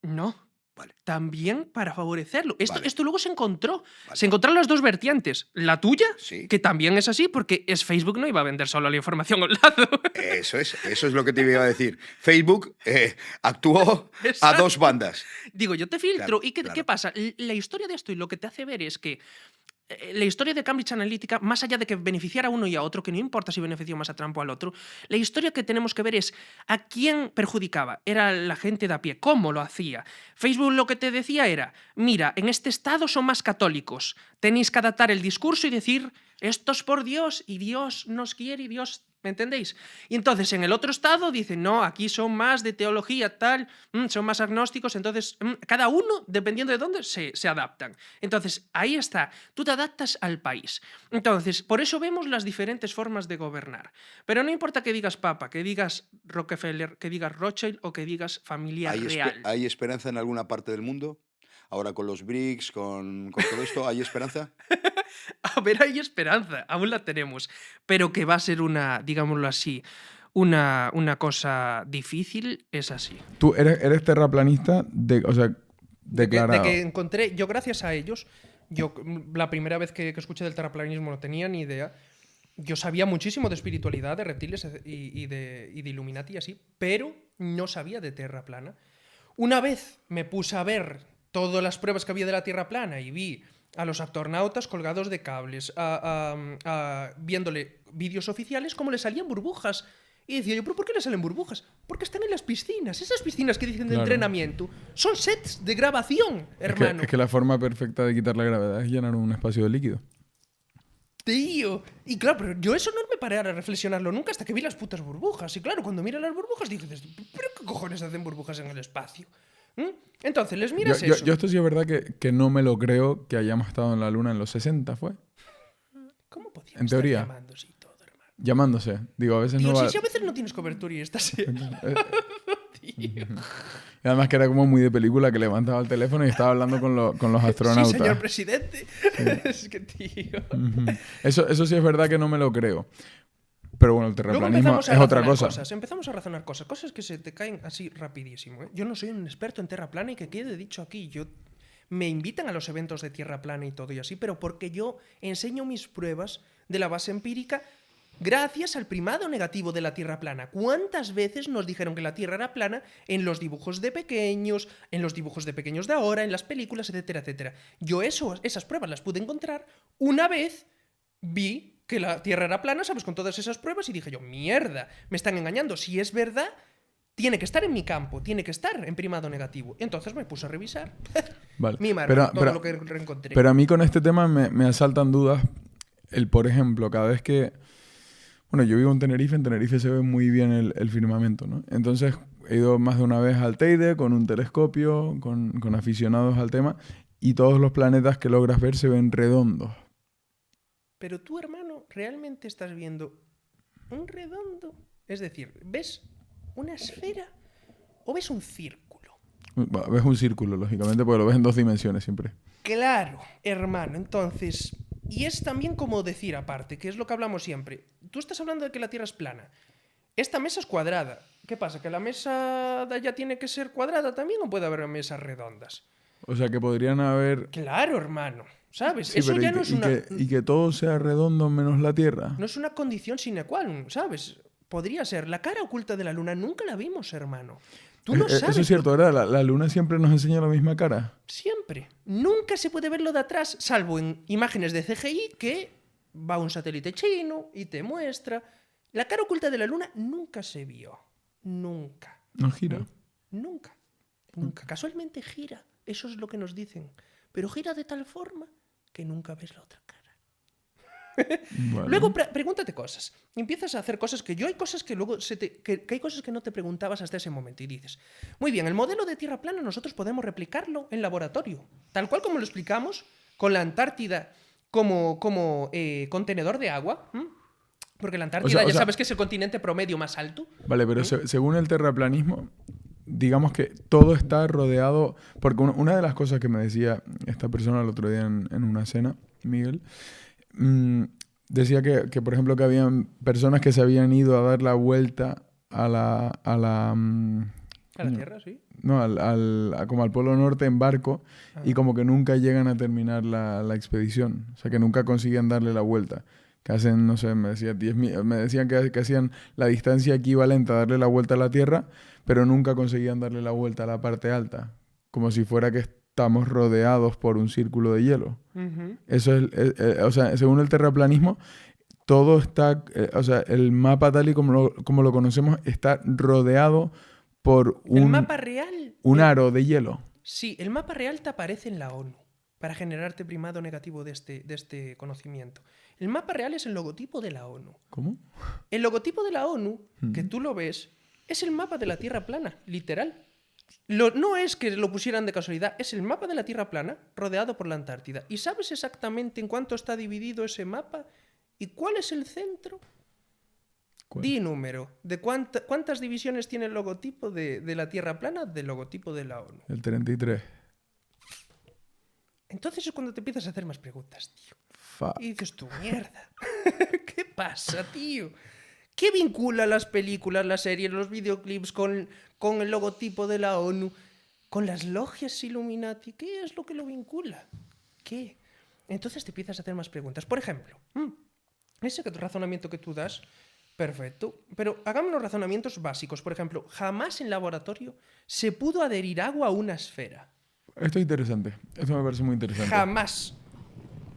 Speaker 1: No.
Speaker 6: Vale.
Speaker 1: También para favorecerlo.
Speaker 6: Vale.
Speaker 1: Esto luego se encontró.
Speaker 6: Vale.
Speaker 1: Se encontraron las dos vertientes. La tuya,
Speaker 6: Sí.
Speaker 1: que también es así, porque Facebook no iba a vender solo la información a un lado.
Speaker 6: Eso es lo que te iba a decir. Facebook actuó a
Speaker 1: Exacto.
Speaker 6: dos bandas.
Speaker 1: Digo, yo te filtro.
Speaker 6: Claro,
Speaker 1: ¿Y qué
Speaker 6: claro.
Speaker 1: pasa? La historia de esto y lo que te hace ver es que la historia de Cambridge Analytica, más allá de que beneficiara a uno y a otro, que no importa si benefició más a Trump o al otro, la historia que tenemos que ver es a quién perjudicaba. Era la gente de a pie. ¿Cómo lo hacía? Facebook lo que te decía era, mira, en este estado son más católicos. Tenéis que adaptar el discurso y decir, esto es por Dios y Dios nos quiere y Dios... ¿Me entendéis? Y entonces en el otro estado dicen, no, aquí son más de teología, tal, son más agnósticos, entonces cada uno, dependiendo de dónde, se adaptan. Entonces ahí está, tú te adaptas al país. Entonces, por eso vemos las diferentes formas de gobernar. Pero no importa que digas Papa, que digas Rockefeller, que digas Rothschild o que digas familia real.
Speaker 6: ¿Hay esperanza en alguna parte del mundo? Ahora con los BRICS, con todo esto, ¿hay esperanza?
Speaker 1: A ver, hay esperanza, aún la tenemos, pero que va a ser una, digámoslo así, una cosa difícil, es así.
Speaker 7: Tú eres terraplanista, o sea,
Speaker 1: De
Speaker 7: declarado.
Speaker 1: que encontré, yo gracias a ellos, yo la primera vez que escuché del terraplanismo no tenía ni idea. Yo sabía muchísimo de espiritualidad, de reptiles y de Illuminati y así, pero no sabía de Tierra plana. Una vez me puse a ver todas las pruebas que había de la Tierra plana y vi a los astronautas colgados de cables, viéndole vídeos oficiales, cómo le salían burbujas. Y decía yo, ¿pero por qué le salen burbujas? Porque están en las piscinas. Esas piscinas que dicen de
Speaker 7: Claro.
Speaker 1: entrenamiento son sets de grabación,
Speaker 7: Es
Speaker 1: hermano.
Speaker 7: que la forma perfecta de quitar la gravedad es llenar un espacio de líquido.
Speaker 1: Tío. Y claro, pero yo eso no me paré a reflexionarlo nunca hasta que vi las putas burbujas. Y claro, cuando mira las burbujas dices, ¿pero qué cojones hacen burbujas en el espacio? Entonces, les miras eso.
Speaker 7: Yo esto sí es verdad que no me lo creo que hayamos estado en la Luna en los 60, ¿fue?
Speaker 1: ¿Cómo podían
Speaker 7: en
Speaker 1: estar
Speaker 7: teoría.
Speaker 1: llamándose y todo, hermano?
Speaker 7: Llamándose. Digo, a veces
Speaker 1: Tío,
Speaker 7: no va...
Speaker 1: si a veces no tienes cobertura y estás... Tío.
Speaker 7: Y además que era como muy de película que levantaba el teléfono y estaba hablando con los astronautas.
Speaker 1: Sí, señor presidente. Es que, tío...
Speaker 7: Ujú. Eso sí es verdad que no me lo creo. Pero bueno, el
Speaker 1: Luego
Speaker 7: terraplanismo
Speaker 1: empezamos a
Speaker 7: es otra
Speaker 1: razonar
Speaker 7: cosa.
Speaker 1: cosas. Empezamos a razonar cosas que se te caen así rapidísimo. Yo no soy un experto en tierra plana y que quede dicho aquí. Me invitan a los eventos de tierra plana y todo y así, pero porque yo enseño mis pruebas de la base empírica gracias al primado negativo de la tierra plana. ¿Cuántas veces nos dijeron que la tierra era plana en los dibujos de pequeños, en los dibujos de pequeños de ahora, en las películas, etcétera, etcétera? Yo esas pruebas las pude encontrar una vez vi que la Tierra era plana, ¿sabes? Con todas esas pruebas y dije yo, mierda, me están engañando. Si es verdad, tiene que estar en mi campo, tiene que estar en primado negativo. Entonces me puse a revisar.
Speaker 7: Vale.
Speaker 1: Mi madre,
Speaker 7: Pero-
Speaker 1: todo
Speaker 7: pero-
Speaker 1: lo que reencontré.
Speaker 7: Pero a mí con este tema me asaltan dudas. Por ejemplo, cada vez que... Bueno, yo vivo en Tenerife se ve muy bien el firmamento, ¿no? Entonces, he ido más de una vez al Teide con un telescopio, con aficionados al tema, y todos los planetas que logras ver se ven redondos.
Speaker 1: Pero tú, hermano, ¿realmente estás viendo un redondo? Es decir, ¿ves una esfera o ves un círculo?
Speaker 7: Ves un círculo, lógicamente, porque lo ves en 2 dimensiones siempre.
Speaker 1: Claro, hermano, entonces... Y es también como decir aparte, que es lo que hablamos siempre. Tú estás hablando de que la Tierra es plana. Esta mesa es cuadrada. ¿Qué pasa? ¿Que la mesa de allá tiene que ser cuadrada también o puede haber mesas redondas?
Speaker 7: O sea, que podrían haber...
Speaker 1: Claro, hermano. ¿Sabes?
Speaker 7: Sí,
Speaker 1: Eso
Speaker 7: pero
Speaker 1: ya no es una...
Speaker 7: y que todo sea redondo menos la Tierra.
Speaker 1: No es una condición sine qua non, ¿sabes? Podría ser. La cara oculta de la luna nunca la vimos, hermano. Tú no sabes.
Speaker 7: Eso es cierto, ¿verdad? La luna siempre nos enseña la misma cara.
Speaker 1: Siempre. Nunca se puede verlo de atrás, salvo en imágenes de CGI que va un satélite chino y te muestra. La cara oculta de la luna nunca se vio. Nunca.
Speaker 7: No gira.
Speaker 1: Nunca. Nunca. Casualmente gira. Eso es lo que nos dicen. Pero gira de tal forma que nunca ves la otra cara.
Speaker 7: Bueno.
Speaker 1: Luego pregúntate cosas. Empiezas a hacer cosas que hay cosas que luego que hay cosas que no te preguntabas hasta ese momento y dices, muy bien, el modelo de Tierra plana nosotros podemos replicarlo en laboratorio, tal cual como lo explicamos con la Antártida como contenedor de agua. Porque la Antártida ya sabes que es el continente promedio más alto.
Speaker 7: Vale, pero según el terraplanismo, digamos que todo está rodeado... Porque una de las cosas que me decía esta persona el otro día en una cena, Miguel, decía que, por ejemplo, que habían personas que se habían ido a dar la vuelta a la
Speaker 1: Tierra, sí.
Speaker 7: No, como al Polo Norte en barco y como que nunca llegan a terminar la expedición. O sea, que nunca consiguen darle la vuelta. Que hacen, no sé, me decían que hacían la distancia equivalente a darle la vuelta a la Tierra, pero nunca conseguían darle la vuelta a la parte alta. Como si fuera que estamos rodeados por un círculo de hielo. Eso es, o sea, según el terraplanismo, todo está, o sea, el mapa tal y como lo conocemos está rodeado por
Speaker 1: el mapa real,
Speaker 7: un aro de hielo.
Speaker 1: Sí, el mapa real te aparece en la ONU para generarte primado negativo de este conocimiento. El mapa real es el logotipo de la ONU.
Speaker 7: ¿Cómo?
Speaker 1: El logotipo de la ONU, que tú lo ves, es el mapa de la Tierra plana, literal. No es que lo pusieran de casualidad, es el mapa de la Tierra plana rodeado por la Antártida. ¿Y sabes exactamente en cuánto está dividido ese mapa? ¿Y cuál es el centro?
Speaker 7: ¿Cuál?
Speaker 1: Di número. ¿De cuántas divisiones tiene el logotipo de la Tierra plana del logotipo de la ONU?
Speaker 7: El 33.
Speaker 1: Entonces es cuando te empiezas a hacer más preguntas, tío.
Speaker 7: Fuck.
Speaker 1: Y dices tú, mierda. ¿Qué pasa, tío? ¿Qué vincula las películas, las series, los videoclips con el logotipo de la ONU? ¿Con las logias Illuminati? ¿Qué es lo que lo vincula? ¿Qué? Entonces te empiezas a hacer más preguntas. Por ejemplo, ese razonamiento que tú das, perfecto. Pero hagamos los razonamientos básicos. Por ejemplo, jamás en laboratorio se pudo adherir agua a una esfera.
Speaker 7: Esto es interesante. Esto me parece muy interesante.
Speaker 1: Jamás.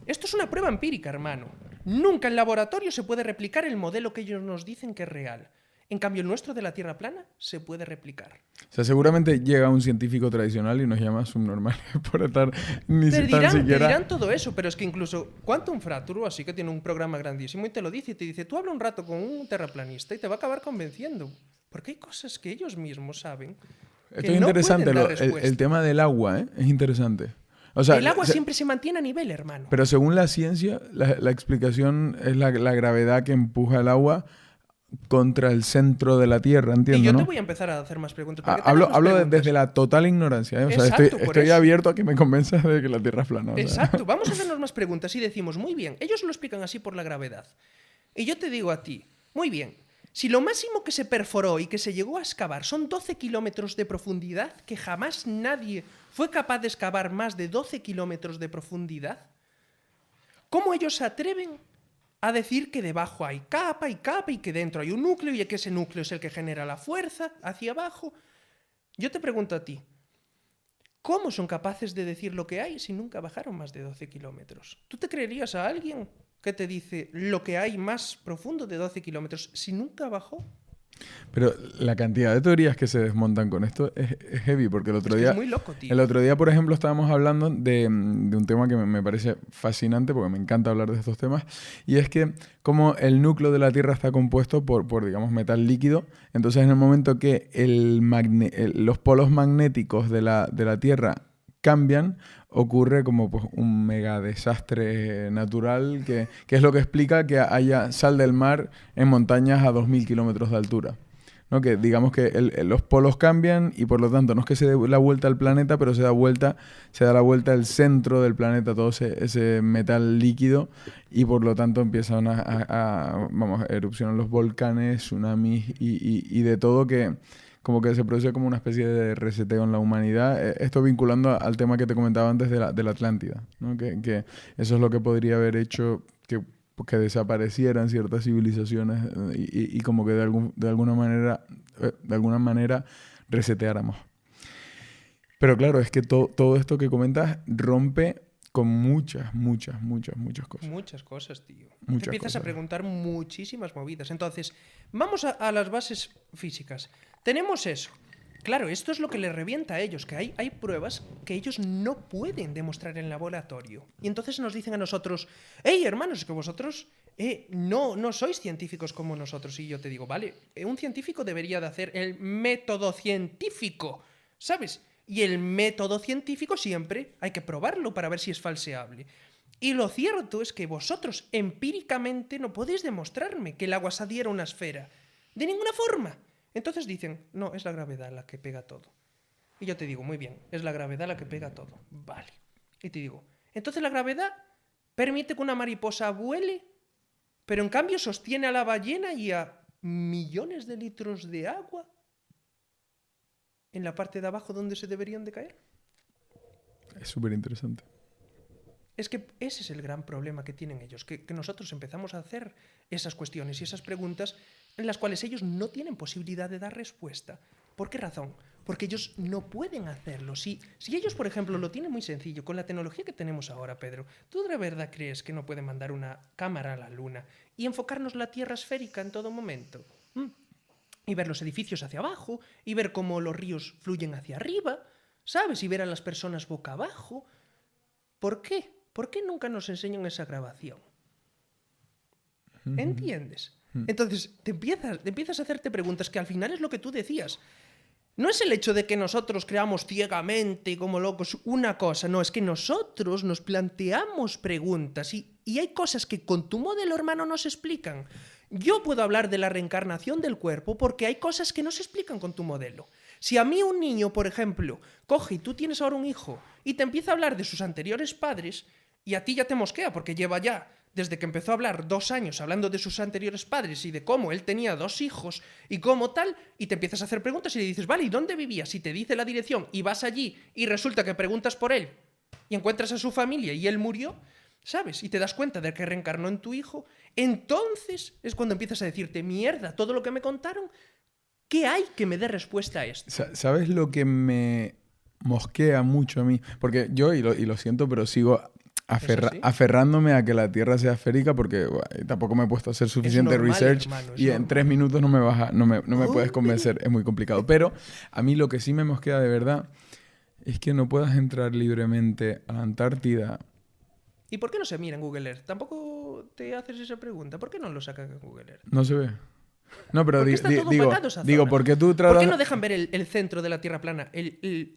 Speaker 1: Esto es una prueba empírica, hermano. Nunca en laboratorio se puede replicar el modelo que ellos nos dicen que es real. En cambio, el nuestro de la Tierra plana se puede replicar.
Speaker 7: O sea, seguramente llega un científico tradicional y nos llama subnormales por estar ni
Speaker 1: Te
Speaker 7: tan siquiera...
Speaker 1: dirán todo eso, pero es que incluso Quantum Fracture, así que tiene un programa grandísimo, y te lo dice, y te dice, tú habla un rato con un terraplanista y te va a acabar convenciendo. Porque hay cosas que ellos mismos saben que
Speaker 7: Esto es
Speaker 1: no
Speaker 7: interesante,
Speaker 1: pueden dar respuesta.
Speaker 7: el tema del agua, ¿eh? Es interesante. O sea,
Speaker 1: el agua siempre se mantiene a nivel, hermano.
Speaker 7: Pero según la ciencia, la explicación es la gravedad que empuja el agua contra el centro de la Tierra, entiendo,
Speaker 1: Y yo
Speaker 7: ¿no?
Speaker 1: te voy a empezar a hacer más preguntas.
Speaker 7: Hablo desde la total ignorancia, ¿eh? O sea,
Speaker 1: Exacto, por
Speaker 7: estoy
Speaker 1: eso.
Speaker 7: abierto a que me convenzas de que la Tierra es plana. O sea.
Speaker 1: Exacto, vamos a hacernos más preguntas y decimos, muy bien, ellos lo explican así por la gravedad. Y yo te digo a ti, muy bien, si lo máximo que se perforó y que se llegó a excavar son 12 kilómetros de profundidad, que jamás nadie fue capaz de excavar más de 12 kilómetros de profundidad, ¿cómo ellos se atreven a decir que debajo hay capa y capa y que dentro hay un núcleo y que ese núcleo es el que genera la fuerza hacia abajo? Yo te pregunto a ti, ¿cómo son capaces de decir lo que hay si nunca bajaron más de 12 kilómetros? ¿Tú te creerías a alguien que te dice lo que hay más profundo de 12 kilómetros si nunca bajó?
Speaker 7: Pero la cantidad de teorías que se desmontan con esto es heavy, porque el otro
Speaker 1: Es que
Speaker 7: día...
Speaker 1: es muy loco, tío.
Speaker 7: El otro día, por ejemplo, estábamos hablando de un tema que me parece fascinante, porque me encanta hablar de estos temas, y es que como el núcleo de la Tierra está compuesto por digamos, metal líquido, entonces en el momento que los polos magnéticos de la Tierra cambian, ocurre como pues, un mega desastre natural, que es lo que explica que haya sal del mar en montañas a 2.000 kilómetros de altura. ¿No? Que digamos que los polos cambian y por lo tanto no es que se dé la vuelta al planeta, pero se da la vuelta al centro del planeta, todo ese metal líquido, y por lo tanto empiezan vamos, erupcionan los volcanes, tsunamis y de todo, que como que se produce como una especie de reseteo en la humanidad. Esto vinculando al tema que te comentaba antes de la Atlántida, ¿no? Que eso es lo que podría haber hecho que desaparecieran ciertas civilizaciones y como que de alguna manera reseteáramos. Pero claro, es que todo esto que comentas rompe con muchas cosas.
Speaker 1: Muchas cosas, tío.
Speaker 7: Muchas
Speaker 1: Te empiezas a
Speaker 7: cosas.
Speaker 1: preguntar muchísimas movidas. Entonces, vamos a las bases físicas. Tenemos eso. Claro, esto es lo que les revienta a ellos, que hay pruebas que ellos no pueden demostrar en laboratorio. Y entonces nos dicen a nosotros, hey, hermanos, es que vosotros no sois científicos como nosotros. Y yo te digo, vale, un científico debería de hacer el método científico, ¿sabes? Y el método científico siempre hay que probarlo para ver si es falseable. Y lo cierto es que vosotros empíricamente no podéis demostrarme que el agua salía era una esfera. De ninguna forma. Entonces dicen, no, es la gravedad la que pega todo. Y yo te digo, muy bien, es la gravedad la que pega todo. Vale. Y te digo, entonces la gravedad permite que una mariposa vuele, pero en cambio sostiene a la ballena y a millones de litros de agua en la parte de abajo donde se deberían de caer.
Speaker 7: Es súper interesante.
Speaker 1: Es que ese es el gran problema que tienen ellos, que nosotros empezamos a hacer esas cuestiones y esas preguntas en las cuales ellos no tienen posibilidad de dar respuesta. ¿Por qué razón? Porque ellos no pueden hacerlo. Si ellos, por ejemplo, lo tienen muy sencillo, con la tecnología que tenemos ahora, Pedro, ¿tú de verdad crees que no pueden mandar una cámara a la Luna y enfocarnos la Tierra esférica en todo momento? Y ver los edificios hacia abajo, y ver cómo los ríos fluyen hacia arriba, ¿sabes? Y ver a las personas boca abajo. ¿Por qué? ¿Por qué nunca nos enseñan esa grabación? ¿Entiendes? Entonces, te empiezas a hacerte preguntas que al final es lo que tú decías. No es el hecho de que nosotros creamos ciegamente y como locos una cosa, no, es que nosotros nos planteamos preguntas y hay cosas que con tu modelo, hermano, no se explican. Yo puedo hablar de la reencarnación del cuerpo porque hay cosas que no se explican con tu modelo. Si a mí un niño, por ejemplo, coge y tú tienes ahora un hijo y te empieza a hablar de sus anteriores padres y a ti ya te mosquea porque lleva ya, desde que empezó a hablar 2 años hablando de sus anteriores padres y de cómo él tenía 2 hijos y cómo tal, y te empiezas a hacer preguntas y le dices, vale, ¿y dónde vivías? Y te dice la dirección y vas allí y resulta que preguntas por él y encuentras a su familia y él murió, ¿sabes? Y te das cuenta de que reencarnó en tu hijo, entonces es cuando empiezas a decirte, mierda, todo lo que me contaron, ¿qué hay que me dé respuesta a esto?
Speaker 7: ¿Sabes lo que me mosquea mucho a mí? Porque yo, y lo siento, pero sigo aferrándome a que la Tierra sea esférica porque tampoco me he puesto a hacer suficiente
Speaker 1: normal,
Speaker 7: research,
Speaker 1: hermano, es
Speaker 7: y en
Speaker 1: normal.
Speaker 7: 3 minutos no me puedes convencer, es muy complicado. Pero a mí lo que sí me mosquea de verdad es que no puedas entrar libremente a la Antártida.
Speaker 1: ¿Y por qué no se mira en Google Earth? Tampoco te haces esa pregunta. ¿Por qué no lo sacan en Google Earth?
Speaker 7: No se ve. No, pero
Speaker 1: ¿Por qué está todo patado esa zona?
Speaker 7: ¿por qué tú
Speaker 1: ¿Por
Speaker 7: tratas...?
Speaker 1: qué no dejan ver el centro de la Tierra plana?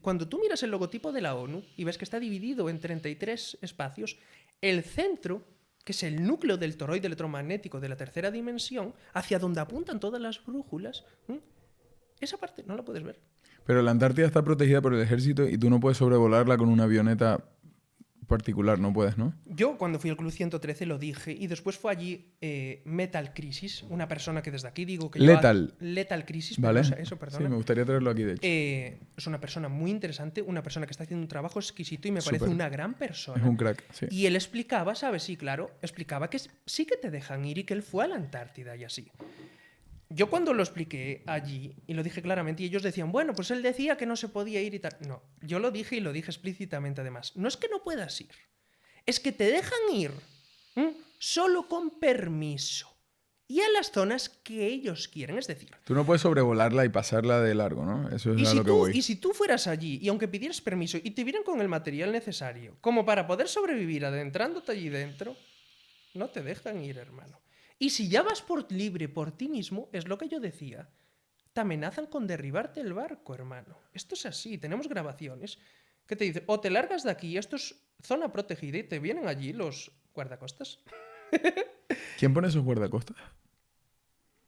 Speaker 1: Cuando tú miras el logotipo de la ONU y ves que está dividido en 33 espacios, el centro, que es el núcleo del toroide electromagnético de la tercera dimensión, hacia donde apuntan todas las brújulas, esa parte no la puedes ver.
Speaker 7: Pero la Antártida está protegida por el ejército y tú no puedes sobrevolarla con una avioneta particular, no puedes, ¿no?
Speaker 1: Yo cuando fui al Club 113 lo dije y después fue allí Metal Crisis, una persona que desde aquí digo que
Speaker 7: Lethal.
Speaker 1: Lethal Crisis,
Speaker 7: ¿Vale?
Speaker 1: eso, perdona.
Speaker 7: Sí, me gustaría traerlo aquí, de hecho.
Speaker 1: Es una persona muy interesante, una persona que está haciendo un trabajo exquisito y me parece
Speaker 7: Súper.
Speaker 1: una gran persona.
Speaker 7: Es un crack, sí.
Speaker 1: Y él explicaba, ¿sabes? Sí, claro, explicaba que sí que te dejan ir y que él fue a la Antártida y así. Yo cuando lo expliqué allí, y lo dije claramente, y ellos decían, bueno, pues él decía que no se podía ir y tal. No, yo lo dije y lo dije explícitamente además. No es que no puedas ir, es que te dejan ir solo con permiso. y a las zonas que ellos quieren. Es decir,
Speaker 7: Tú no puedes sobrevolarla y pasarla de largo, ¿no? Eso es a lo que voy.
Speaker 1: y si tú fueras allí y aunque pidieras permiso y te vieran con el material necesario como para poder sobrevivir adentrándote allí dentro, no te dejan ir, hermano. Y si ya vas por libre por ti mismo, es lo que yo decía, te amenazan con derribarte el barco, hermano. Esto es así, tenemos grabaciones que te dicen, o te largas de aquí, esto es zona protegida, y te vienen allí los guardacostas.
Speaker 7: ¿Quién pone esos guardacostas?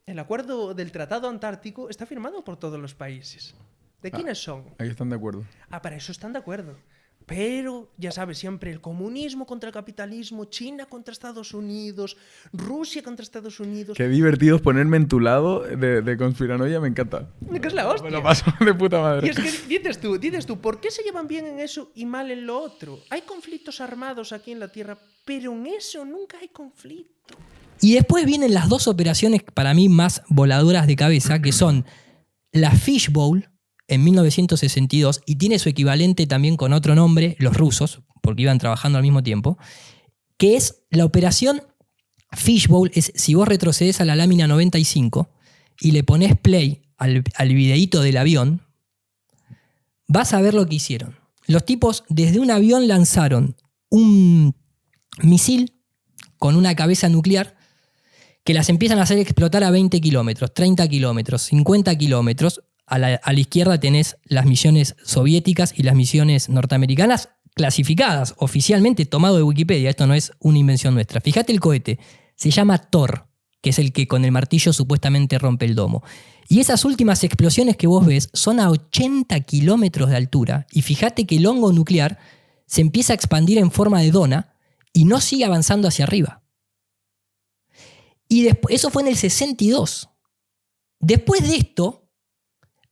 Speaker 1: El acuerdo del Tratado Antártico está firmado por todos los países. ¿De quiénes son?
Speaker 7: Ahí están de acuerdo.
Speaker 1: Para eso están de acuerdo. Pero, ya sabes, siempre el comunismo contra el capitalismo, China contra Estados Unidos, Rusia contra Estados Unidos.
Speaker 7: Qué divertido es ponerme en tu lado de conspiranoia, me encanta.
Speaker 1: Que es la hostia.
Speaker 7: Me lo paso de puta madre.
Speaker 1: Y es que dices tú, ¿por qué se llevan bien en eso y mal en lo otro? Hay conflictos armados aquí en la Tierra, pero en eso nunca hay conflicto.
Speaker 8: Y después vienen las dos operaciones para mí más voladoras de cabeza, que son la Fishbowl en 1962, y tiene su equivalente también con otro nombre, los rusos, porque iban trabajando al mismo tiempo, que es la operación Fishbowl. Es si vos retrocedes a la lámina 95 y le pones play al videíto del avión, vas a ver lo que hicieron. Los tipos desde un avión lanzaron un misil con una cabeza nuclear que las empiezan a hacer explotar a 20 kilómetros, 30 kilómetros, 50 kilómetros. A la izquierda tenés las misiones soviéticas y las misiones norteamericanas clasificadas, oficialmente tomado de Wikipedia. Esto no es una invención nuestra. Fíjate el cohete. Se llama Thor, que es el que con el martillo supuestamente rompe el domo. Y esas últimas explosiones que vos ves son a 80 kilómetros de altura. Y fíjate que el hongo nuclear se empieza a expandir en forma de dona y no sigue avanzando hacia arriba. Y después, eso fue en el 62. Después de esto...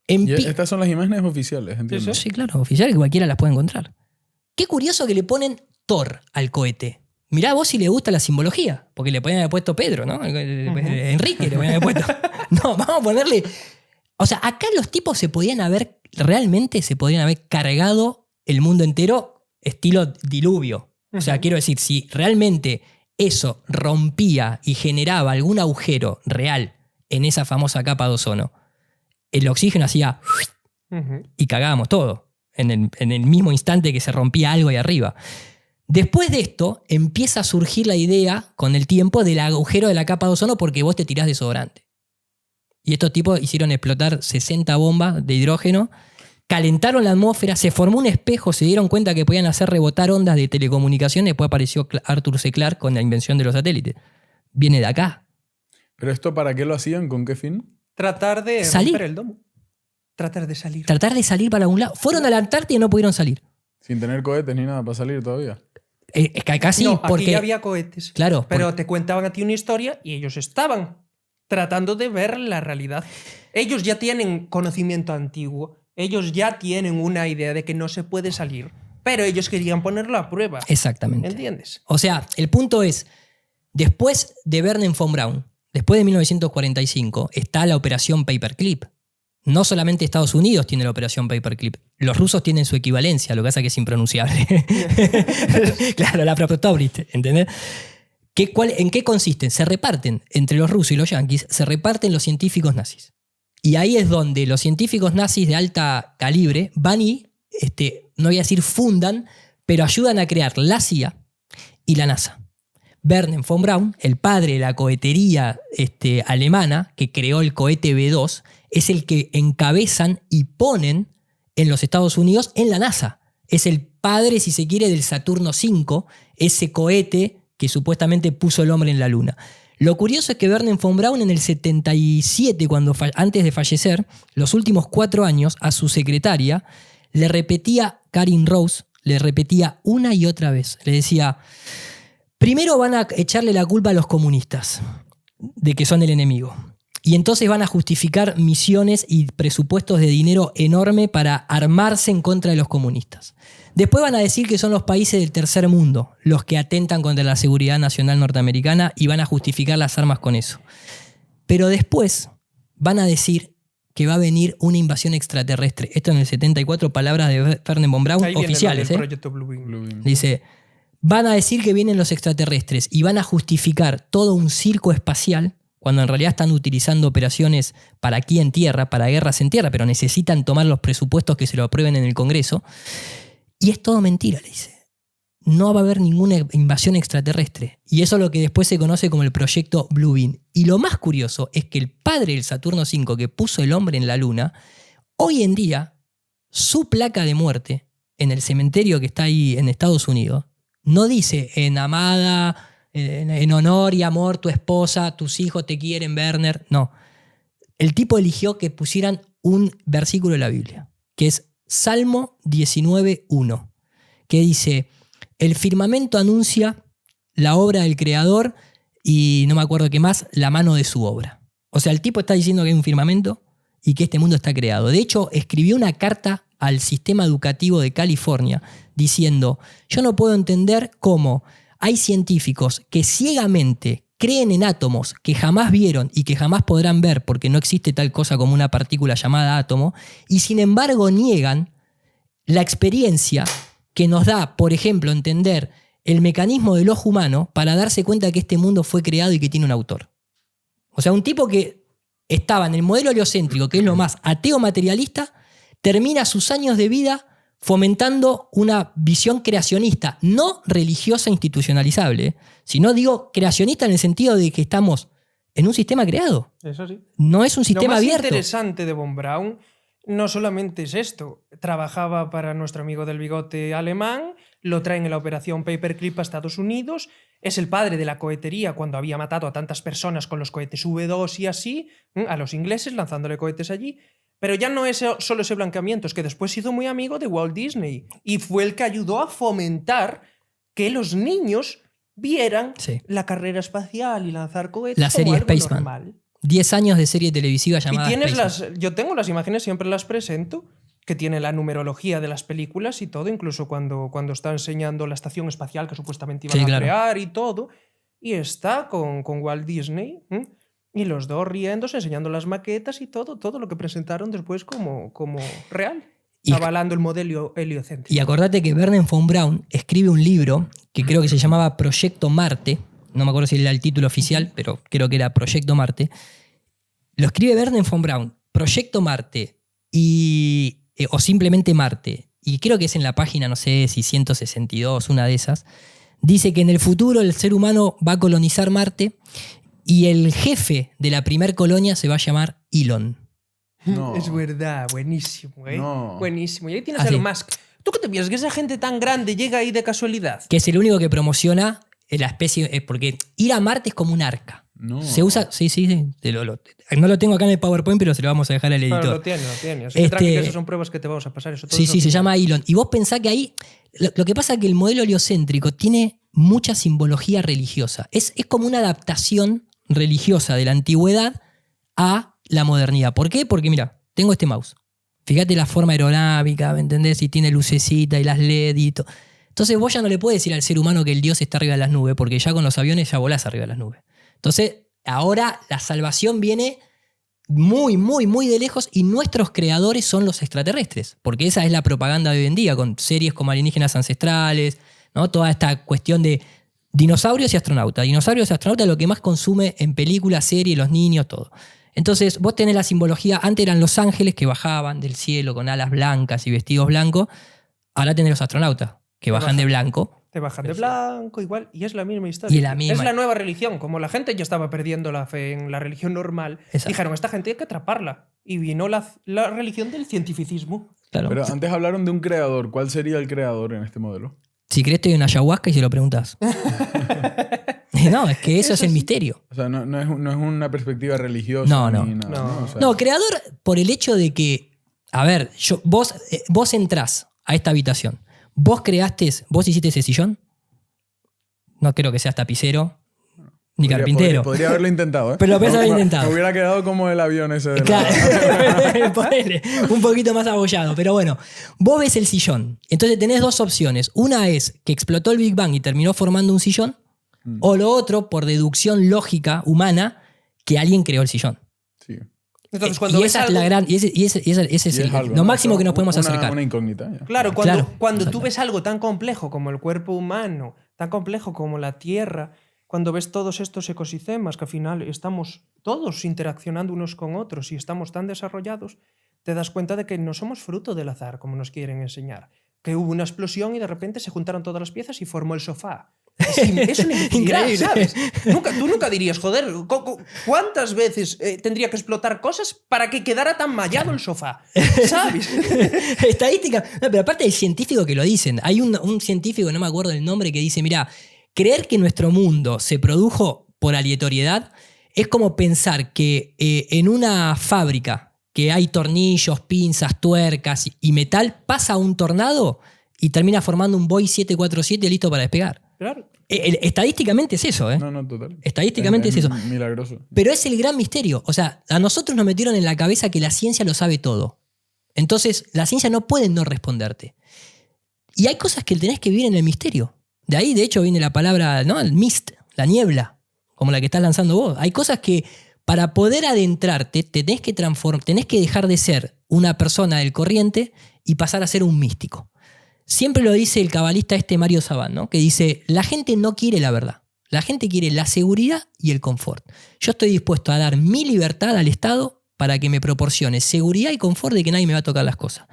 Speaker 7: Y estas son las imágenes oficiales, entiendo.
Speaker 8: Sí, claro, oficiales que cualquiera las puede encontrar. Qué curioso que le ponen Thor al cohete. Mirá vos si le gusta la simbología, porque le podían haber puesto Pedro, ¿no? Enrique le podían haber puesto. No, vamos a ponerle... O sea, acá los tipos realmente se podrían haber cargado el mundo entero estilo diluvio. O sea, quiero decir, si realmente eso rompía y generaba algún agujero real en esa famosa capa de ozono, el oxígeno hacía y cagábamos todo en el mismo instante que se rompía algo ahí arriba. Después de esto empieza a surgir la idea con el tiempo del agujero de la capa de ozono porque vos te tirás desodorante. Y estos tipos hicieron explotar 60 bombas de hidrógeno, calentaron la atmósfera, se formó un espejo, se dieron cuenta que podían hacer rebotar ondas de telecomunicaciones. Después apareció Arthur C. Clarke con la invención de los satélites. Viene de acá.
Speaker 7: ¿Pero esto para qué lo hacían? ¿Con qué fin?
Speaker 1: Tratar de romper el domo. Tratar de salir.
Speaker 8: Tratar de salir para algún lado. Fueron a la Antártida y no pudieron salir.
Speaker 7: Sin tener cohetes ni nada para salir todavía.
Speaker 8: Es que acá sí,
Speaker 1: no,
Speaker 8: porque...
Speaker 1: aquí ya había cohetes.
Speaker 8: Claro.
Speaker 1: Pero te contaban a ti una historia y ellos estaban tratando de ver la realidad. Ellos ya tienen conocimiento antiguo. Ellos ya tienen una idea de que no se puede salir. Pero ellos querían ponerlo a prueba.
Speaker 8: Exactamente.
Speaker 1: ¿Entiendes?
Speaker 8: O sea, el punto es, después de Wernher von Braun, después de 1945, está la operación Paperclip. No solamente Estados Unidos tiene la operación Paperclip, los rusos tienen su equivalencia, lo que pasa es que es impronunciable. Claro, la Propotobrit, ¿entendés? ¿En qué consisten? Se reparten, entre los rusos y los yanquis, se reparten los científicos nazis. Y ahí es donde los científicos nazis de alta calibre van y, no voy a decir fundan, pero ayudan a crear la CIA y la NASA. Wernher von Braun, el padre de la cohetería alemana, que creó el cohete B-2, es el que encabezan y ponen en los Estados Unidos en la NASA. Es el padre, si se quiere, del Saturno V, ese cohete que supuestamente puso el hombre en la Luna. Lo curioso es que Wernher von Braun en el 77, antes de fallecer, los últimos 4 años, a su secretaria, le repetía, Karin Rose, le repetía una y otra vez. Le decía... Primero van a echarle la culpa a los comunistas de que son el enemigo. Y entonces van a justificar misiones y presupuestos de dinero enorme para armarse en contra de los comunistas. Después van a decir que son los países del tercer mundo los que atentan contra la seguridad nacional norteamericana y van a justificar las armas con eso. Pero después van a decir que va a venir una invasión extraterrestre. Esto en el 74, palabras de Wernher von Braun oficiales.
Speaker 1: El proyecto Blue Beam.
Speaker 8: Dice... Van a decir que vienen los extraterrestres y van a justificar todo un circo espacial cuando en realidad están utilizando operaciones para aquí en tierra, para guerras en tierra, pero necesitan tomar los presupuestos que se lo aprueben en el Congreso. Y es todo mentira, le dice. No va a haber ninguna invasión extraterrestre. Y eso es lo que después se conoce como el proyecto Blue Beam. Y lo más curioso es que el padre del Saturno V que puso el hombre en la Luna, hoy en día, su placa de muerte en el cementerio que está ahí en Estados Unidos, no dice en amada, en honor y amor tu esposa, tus hijos te quieren, Werner. No. El tipo eligió que pusieran un versículo de la Biblia, que es Salmo 19:1, que dice: el firmamento anuncia la obra del Creador y no me acuerdo qué más, la mano de su obra. O sea, el tipo está diciendo que hay un firmamento y que este mundo está creado. De hecho, escribió una carta al sistema educativo de California diciendo: yo no puedo entender cómo hay científicos que ciegamente creen en átomos que jamás vieron y que jamás podrán ver porque no existe tal cosa como una partícula llamada átomo, y sin embargo niegan la experiencia que nos da, por ejemplo, entender el mecanismo del ojo humano para darse cuenta que este mundo fue creado y que tiene un autor. O sea, un tipo que estaba en el modelo heliocéntrico, que es lo más ateo materialista, termina sus años de vida fomentando una visión creacionista, no religiosa institucionalizable, sino digo creacionista en el sentido de que estamos en un sistema creado.
Speaker 1: Eso sí.
Speaker 8: No es un sistema
Speaker 1: Lo más
Speaker 8: abierto.
Speaker 1: interesante de Von Braun no solamente es esto. Trabajaba para nuestro amigo del bigote alemán, lo traen en la operación Paperclip a Estados Unidos, es el padre de la cohetería cuando había matado a tantas personas con los cohetes V2 y así, a los ingleses lanzándole cohetes allí. Pero ya no es solo ese blanqueamiento, es que después se hizo muy amigo de Walt Disney y fue el que ayudó a fomentar que los niños vieran la carrera espacial y lanzar cohetes
Speaker 8: la serie
Speaker 1: como algo
Speaker 8: Spaceman.
Speaker 1: normal.
Speaker 8: 10 años de serie televisiva llamada
Speaker 1: Y tienes
Speaker 8: Spaceman.
Speaker 1: yo tengo las imágenes, siempre las presento, que tiene la numerología de las películas y todo, incluso cuando está enseñando la estación espacial que supuestamente iban a crear y todo. Y está con Walt Disney, y los dos riéndose, enseñando las maquetas y todo lo que presentaron después como real, avalando el modelo heliocéntrico.
Speaker 8: Y acordate que Werner von Braun escribe un libro que creo que se llamaba Proyecto Marte. No me acuerdo si era el título oficial, pero creo que era Proyecto Marte. Lo escribe Werner von Braun, Proyecto Marte, o simplemente Marte. Y creo que es en la página, no sé si 162, una de esas. Dice que en el futuro el ser humano va a colonizar Marte y el jefe de la primer colonia se va a llamar Elon.
Speaker 7: No.
Speaker 1: Es verdad, buenísimo, ¿eh?
Speaker 7: No.
Speaker 1: Buenísimo. Y ahí tienes a Elon Musk. ¿Tú qué te piensas? ¿Que esa gente tan grande llega ahí de casualidad?
Speaker 8: Que es el único que promociona la especie, porque ir a Marte es como un arca.
Speaker 7: No.
Speaker 8: Se usa, sí. No lo tengo acá en el PowerPoint, pero se lo vamos a dejar al editor.
Speaker 1: Claro, lo tiene. Así que tranqui, que esas son pruebas que te vamos a pasar. Eso todo
Speaker 8: Sí,
Speaker 1: eso
Speaker 8: se llama Elon. Y vos pensás que ahí, lo que pasa es que el modelo heliocéntrico tiene mucha simbología religiosa. Es como una adaptación religiosa de la antigüedad a la modernidad. ¿Por qué? Porque mira, tengo este mouse. Fíjate la forma aerodinámica, ¿me entendés? Y tiene lucecita y las LED y todo. Entonces vos ya no le puedes decir al ser humano que el Dios está arriba de las nubes, porque ya con los aviones ya volás arriba de las nubes. Entonces, ahora la salvación viene muy, muy, muy de lejos y nuestros creadores son los extraterrestres, porque esa es la propaganda de hoy en día, con series como Alienígenas Ancestrales, ¿no? Toda esta cuestión de dinosaurios y astronautas. Dinosaurios y astronautas es lo que más consume en películas, series, los niños, todo. Entonces, vos tenés la simbología, antes eran los ángeles que bajaban del cielo con alas blancas y vestidos blancos, ahora tenés los astronautas que bajan de blanco.
Speaker 1: Te bajan de blanco, igual, y es la misma historia.
Speaker 8: Y la misma.
Speaker 1: Es la nueva religión. Como la gente ya estaba perdiendo la fe en la religión normal, dijeron, esta gente hay que atraparla. Y vino la religión del cientificismo.
Speaker 8: Claro.
Speaker 7: Pero antes hablaron de un creador. ¿Cuál sería el creador en este modelo?
Speaker 8: Si querés, te doy una ayahuasca y se lo preguntás. No, es que eso es el misterio.
Speaker 7: O sea, no es una perspectiva religiosa.
Speaker 8: No.
Speaker 7: Ni nada, ¿no? O sea,
Speaker 8: No, creador por el hecho de que, a ver, vos entrás a esta habitación. ¿Vos hiciste ese sillón? No creo que seas tapicero ni carpintero.
Speaker 7: Podría haberlo intentado, ¿eh?
Speaker 8: Pero lo podés haber intentado.
Speaker 7: Me hubiera quedado como el avión ese de
Speaker 8: Claro, ponele, un poquito más abollado. Pero bueno, vos ves el sillón. Entonces tenés dos opciones. Una es que explotó el Big Bang y terminó formando un sillón. O lo otro, por deducción lógica humana, que alguien creó el sillón.
Speaker 7: Sí.
Speaker 1: Entonces, cuando
Speaker 8: y
Speaker 1: ves
Speaker 8: esa es
Speaker 1: algo,
Speaker 8: la gran. Y ese es
Speaker 7: algo,
Speaker 8: lo
Speaker 7: ¿no?
Speaker 8: máximo que nos podemos acercar.
Speaker 7: Una incógnita. Ya.
Speaker 1: Claro, cuando tú
Speaker 8: exacto.
Speaker 1: ves algo tan complejo como el cuerpo humano, tan complejo como la Tierra, cuando ves todos estos ecosistemas que al final estamos todos interaccionando unos con otros y estamos tan desarrollados, te das cuenta de que no somos fruto del azar, como nos quieren enseñar. Que hubo una explosión y de repente se juntaron todas las piezas y formó el sofá. Es una imbecilidad,
Speaker 8: Increíble.
Speaker 1: ¿sabes? Tú nunca dirías, joder, ¿cuántas veces tendría que explotar cosas para que quedara tan mallado el sofá? ¿Sabes?
Speaker 8: Estadística. No, pero aparte hay científicos que lo dicen. Hay un científico, no me acuerdo el nombre, que dice, mira, creer que nuestro mundo se produjo por aleatoriedad es como pensar que en una fábrica que hay tornillos, pinzas, tuercas y metal, pasa un tornado y termina formando un Boeing 747 listo para despegar.
Speaker 1: Claro.
Speaker 8: Estadísticamente es eso, ¿eh?
Speaker 7: No, total.
Speaker 8: Estadísticamente es eso.
Speaker 7: Milagroso.
Speaker 8: Pero es el gran misterio. O sea, a nosotros nos metieron en la cabeza que la ciencia lo sabe todo. Entonces, la ciencia no puede no responderte. Y hay cosas que tenés que vivir en el misterio. De ahí, de hecho, viene la palabra, ¿no? El mist, la niebla, como la que estás lanzando vos. Hay cosas que para poder adentrarte tenés que tenés que dejar de ser una persona del corriente y pasar a ser un místico. Siempre lo dice el cabalista Mario Saban, ¿no? Que dice, la gente no quiere la verdad. La gente quiere la seguridad y el confort. Yo estoy dispuesto a dar mi libertad al Estado para que me proporcione seguridad y confort de que nadie me va a tocar las cosas.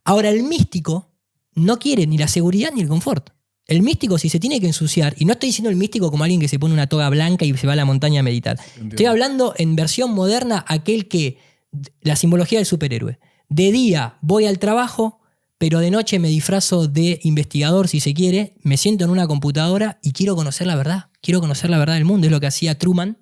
Speaker 8: Ahora, el místico no quiere ni la seguridad ni el confort. El místico, si se tiene que ensuciar, y no estoy diciendo el místico como alguien que se pone una toga blanca y se va a la montaña a meditar.
Speaker 7: Entiendo.
Speaker 8: Estoy hablando en versión moderna, aquel que, la simbología del superhéroe. De día voy al trabajo, pero de noche me disfrazo de investigador, si se quiere, me siento en una computadora y quiero conocer la verdad. Quiero conocer la verdad del mundo. Es lo que hacía Truman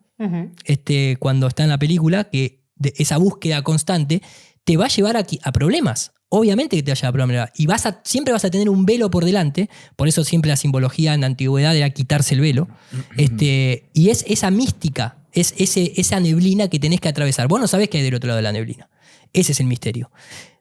Speaker 8: cuando está en la película, que esa búsqueda constante te va a llevar a problemas. Obviamente que te va a llevar a problemas. Y siempre vas a tener un velo por delante. Por eso siempre la simbología en la antigüedad era quitarse el velo. Y es esa mística, es esa neblina que tenés que atravesar. Vos no sabés qué hay del otro lado de la neblina. Ese es el misterio.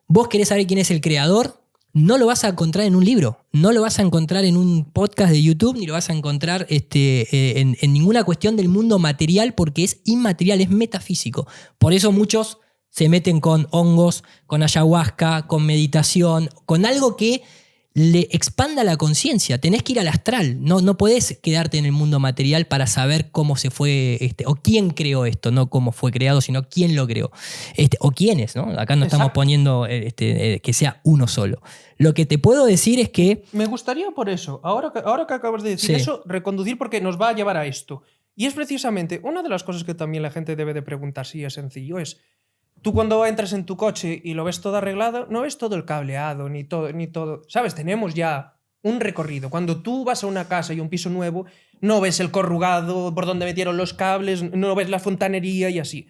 Speaker 8: Vos querés saber quién es el creador, no lo vas a encontrar en un libro, no lo vas a encontrar en un podcast de YouTube, ni lo vas a encontrar en ninguna cuestión del mundo material, porque es inmaterial, es metafísico. Por eso muchos se meten con hongos, con ayahuasca, con meditación, con algo que le expanda la conciencia. Tenés que ir al astral, no podés quedarte en el mundo material para saber cómo se fue, o quién creó esto, no cómo fue creado, sino quién lo creó. O quiénes, ¿no? Acá no estamos
Speaker 1: Exacto.
Speaker 8: poniendo que sea uno solo. Lo que te puedo decir es que
Speaker 1: Me gustaría por eso, ahora que acabas de decir
Speaker 8: Sí.
Speaker 1: eso, reconducir porque nos va a llevar a esto. Y es precisamente una de las cosas que también la gente debe de preguntar si es sencillo, es tú cuando entras en tu coche y lo ves todo arreglado, no ves todo el cableado, ni todo. ¿Sabes? Tenemos ya un recorrido. Cuando tú vas a una casa y un piso nuevo, no ves el corrugado por donde metieron los cables, no ves la fontanería y así.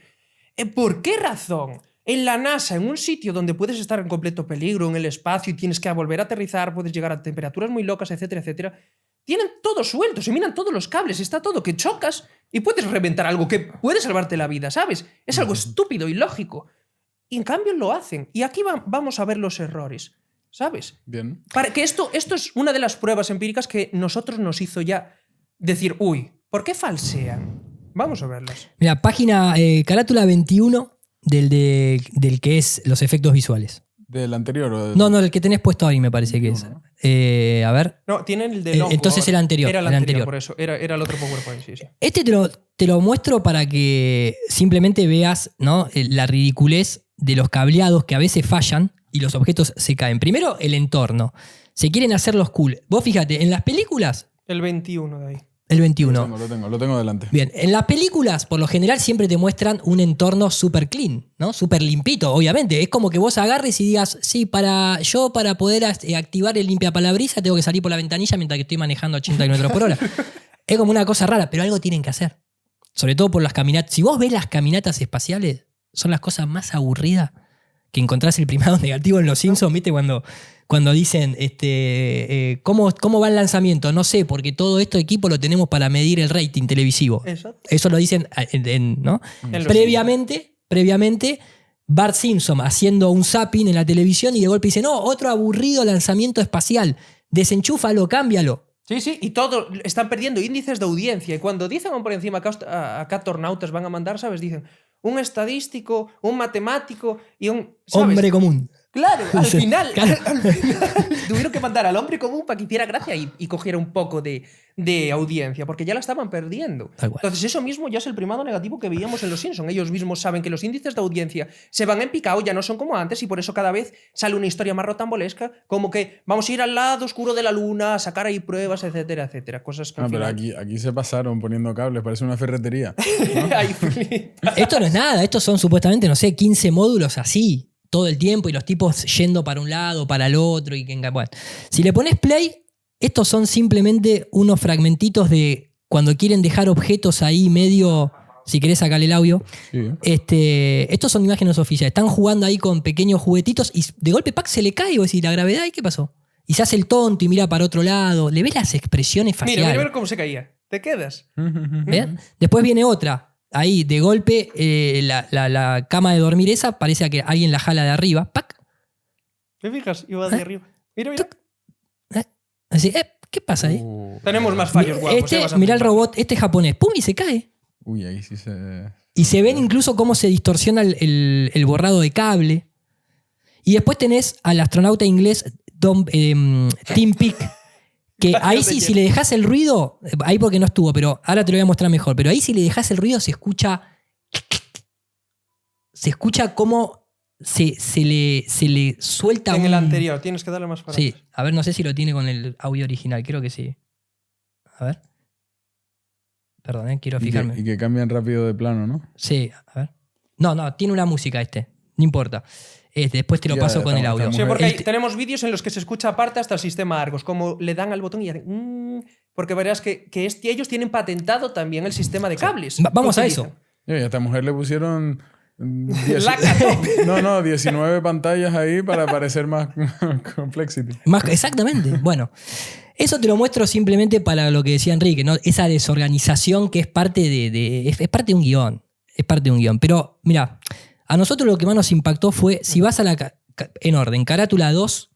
Speaker 1: ¿Por qué razón? En la NASA, en un sitio donde puedes estar en completo peligro, en el espacio y tienes que volver a aterrizar, puedes llegar a temperaturas muy locas, etcétera, etcétera, tienen todo suelto, se miran todos los cables, está todo, que chocas y puedes reventar algo que puede salvarte la vida, ¿sabes? Es algo estúpido y lógico. Y en cambio lo hacen. Y aquí vamos a ver los errores, ¿sabes?
Speaker 7: Bien.
Speaker 1: Para que esto es una de las pruebas empíricas que nosotros nos hizo ya decir, uy, ¿por qué falsean? Vamos a verlas.
Speaker 8: mira, página carátula 21 del que es los efectos visuales.
Speaker 7: ¿Del anterior o del...?
Speaker 8: No, el que tenés puesto ahí me parece que es. A ver.
Speaker 1: No, tienen el de
Speaker 8: Entonces el anterior,
Speaker 1: Era el
Speaker 8: el
Speaker 1: anterior,
Speaker 8: anterior.
Speaker 1: por eso. Era el otro PowerPoint, sí, sí.
Speaker 8: Este te lo muestro para que simplemente veas, ¿no? La ridiculez de los cableados que a veces fallan y los objetos se caen. Primero, el entorno. Se quieren hacer los cool. Vos fíjate, en las películas,
Speaker 1: El 21 de ahí.
Speaker 8: el 21.
Speaker 7: Lo tengo delante.
Speaker 8: Bien, en las películas, por lo general, siempre te muestran un entorno súper clean, ¿no? Súper limpito, obviamente. Es como que vos agarres y digas, sí, para poder activar el limpiapalabrisa tengo que salir por la ventanilla mientras que estoy manejando 80 km por hora. Es como una cosa rara, pero algo tienen que hacer. Sobre todo por las caminatas. Si vos ves las caminatas espaciales, son las cosas más aburridas que encontrás el primado negativo en Los Simpsons, ¿viste? Cuando dicen, ¿cómo va el lanzamiento? No sé, porque todo esto equipo lo tenemos para medir el rating televisivo.
Speaker 1: Exacto.
Speaker 8: Eso lo dicen, ¿no?
Speaker 1: En Los
Speaker 8: Previamente, Bart Simpson haciendo un zapping en la televisión y de golpe dice, no, otro aburrido lanzamiento espacial. Desenchúfalo, cámbialo.
Speaker 1: Sí, sí, y todo, están perdiendo índices de audiencia. Y cuando dicen por encima a qué astronautas van a mandar, ¿sabes? Dicen un estadístico, un matemático y un... ¿sabes?
Speaker 8: Hombre común.
Speaker 1: Claro, al
Speaker 8: Sí,
Speaker 1: final,
Speaker 8: claro.
Speaker 1: al final tuvieron que mandar al hombre común para que hiciera gracia y cogiera un poco de audiencia, porque ya la estaban perdiendo.
Speaker 8: Tal cual.
Speaker 1: Entonces eso mismo ya es el primado negativo que veíamos en Los Simpsons. Ellos mismos saben que los índices de audiencia se van en picado, ya no son como antes, y por eso cada vez sale una historia más rotambolesca, como que vamos a ir al lado oscuro de la luna, a sacar ahí pruebas, etcétera, etcétera. Cosas que al
Speaker 7: pero
Speaker 1: final-
Speaker 7: aquí se pasaron poniendo cables, parece una ferretería.
Speaker 1: Ahí flipa.
Speaker 8: Esto no es nada, estos son supuestamente, no sé, 15 módulos así, todo el tiempo, y los tipos yendo para un lado, para el otro. Bueno, si le pones play, estos son simplemente unos fragmentitos de cuando quieren dejar objetos ahí medio. Si querés sacarle el audio.
Speaker 7: Sí.
Speaker 8: Estos son imágenes oficiales. Están jugando ahí con pequeños juguetitos y de golpe pack se le cae y vos decís, ¿la gravedad? ¿Y qué pasó? Y se hace el tonto y mira para otro lado. Le ves las expresiones faciales.
Speaker 1: Mira cómo se caía. ¿Te quedas?
Speaker 8: ¿Ven? Después viene otra. Ahí, de golpe, la cama de dormir esa parece que alguien la jala de arriba. ¡Pac!
Speaker 1: ¿Te fijas? Iba de arriba. Mira, mira.
Speaker 8: Así, ¿qué pasa ahí?
Speaker 1: Tenemos más fallos guapos.
Speaker 8: Mirá el robot, este es japonés. ¡Pum! Y se cae.
Speaker 7: Uy, ahí sí se...
Speaker 8: Y se ven incluso cómo se distorsiona el borrado de cable. Y después tenés al astronauta inglés Tim Peake, que ahí sí, si le dejas el ruido, ahí porque no estuvo, pero ahora te lo voy a mostrar mejor, pero ahí si le dejas el ruido se escucha cómo se le suelta
Speaker 1: En el anterior, tienes que darle más fuerte.
Speaker 8: Sí, a ver, no sé si lo tiene con el audio original, creo que sí. A ver. Perdón, quiero fijarme.
Speaker 7: Y que cambian rápido de plano, ¿no?
Speaker 8: Sí, a ver. No, tiene una música no importa. Después te lo
Speaker 7: Ya,
Speaker 8: paso con el audio.
Speaker 7: estamos-
Speaker 1: Sí, porque ahí
Speaker 8: El-
Speaker 1: tenemos vídeos en los que se escucha aparte hasta el sistema Argos, como le dan al botón y hacen... porque verás que ellos tienen patentado también el sistema de cables.
Speaker 8: Vamos
Speaker 1: que
Speaker 8: a
Speaker 1: utilizan.
Speaker 8: eso.
Speaker 7: Y a esta mujer le pusieron...
Speaker 1: Laca,
Speaker 7: 19 pantallas ahí para parecer más complexity.
Speaker 8: Exactamente. Bueno, eso te lo muestro simplemente para lo que decía Enrique, ¿no? Esa desorganización que es parte es parte de un guión. Es parte de un guión. Pero, mira, a nosotros lo que más nos impactó fue, si vas a en orden, carátula 2,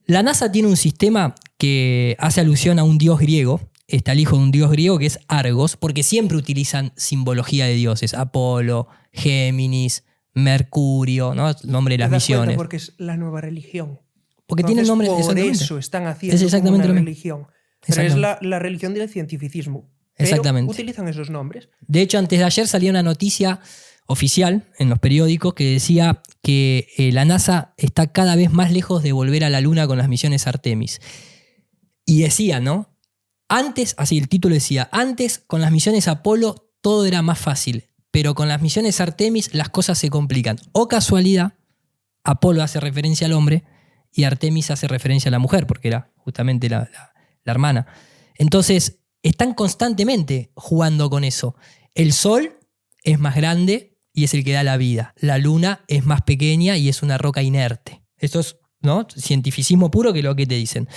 Speaker 8: la NASA tiene un sistema que hace alusión a un dios griego, está el hijo de un dios griego que es Argos, porque siempre utilizan simbología de dioses, Apolo, Géminis, Mercurio, ¿no? El nombre de las
Speaker 1: ¿Te das cuenta?
Speaker 8: misiones.
Speaker 1: Porque es la nueva religión.
Speaker 8: Porque tiene el nombre
Speaker 1: Por
Speaker 8: exactamente.
Speaker 1: eso están haciendo
Speaker 8: Es exactamente
Speaker 1: como
Speaker 8: lo
Speaker 1: una
Speaker 8: mismo.
Speaker 1: religión. Pero es
Speaker 8: Exactamente.
Speaker 1: la religión del cientificismo. Pero
Speaker 8: Exactamente.
Speaker 1: utilizan esos nombres.
Speaker 8: De hecho, antes de ayer salía una noticia oficial en los periódicos que decía que la NASA está cada vez más lejos de volver a la Luna con las misiones Artemis. Y decía, ¿no? Antes, así el título decía, antes con las misiones Apolo todo era más fácil, pero con las misiones Artemis las cosas se complican. O casualidad, Apolo hace referencia al hombre y Artemis hace referencia a la mujer, porque era justamente la hermana. Entonces, están constantemente jugando con eso. El Sol es más grande y es el que da la vida. La Luna es más pequeña y es una roca inerte. Esto es, ¿no?, cientificismo puro, que es lo que te dicen.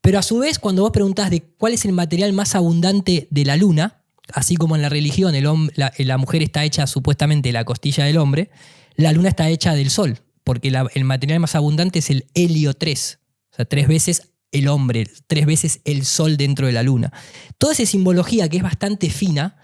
Speaker 8: Pero a su vez, cuando vos preguntás de cuál es el material más abundante de la Luna, así como en la religión la mujer está hecha supuestamente de la costilla del hombre, la Luna está hecha del Sol, porque el material más abundante es el helio 3. O sea, 3 veces el hombre, 3 veces el Sol dentro de la Luna. Toda esa simbología, que es bastante fina,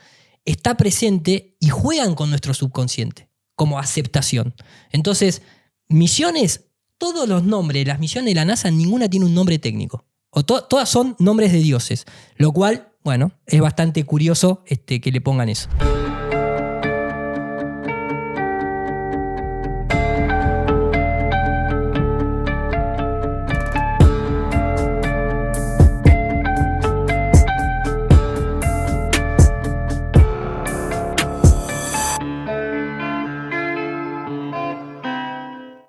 Speaker 8: está presente y juegan con nuestro subconsciente como aceptación. Entonces, misiones, todos los nombres de las misiones de la NASA, ninguna tiene un nombre técnico. O todas son nombres de dioses, lo cual, bueno, es bastante curioso que le pongan eso.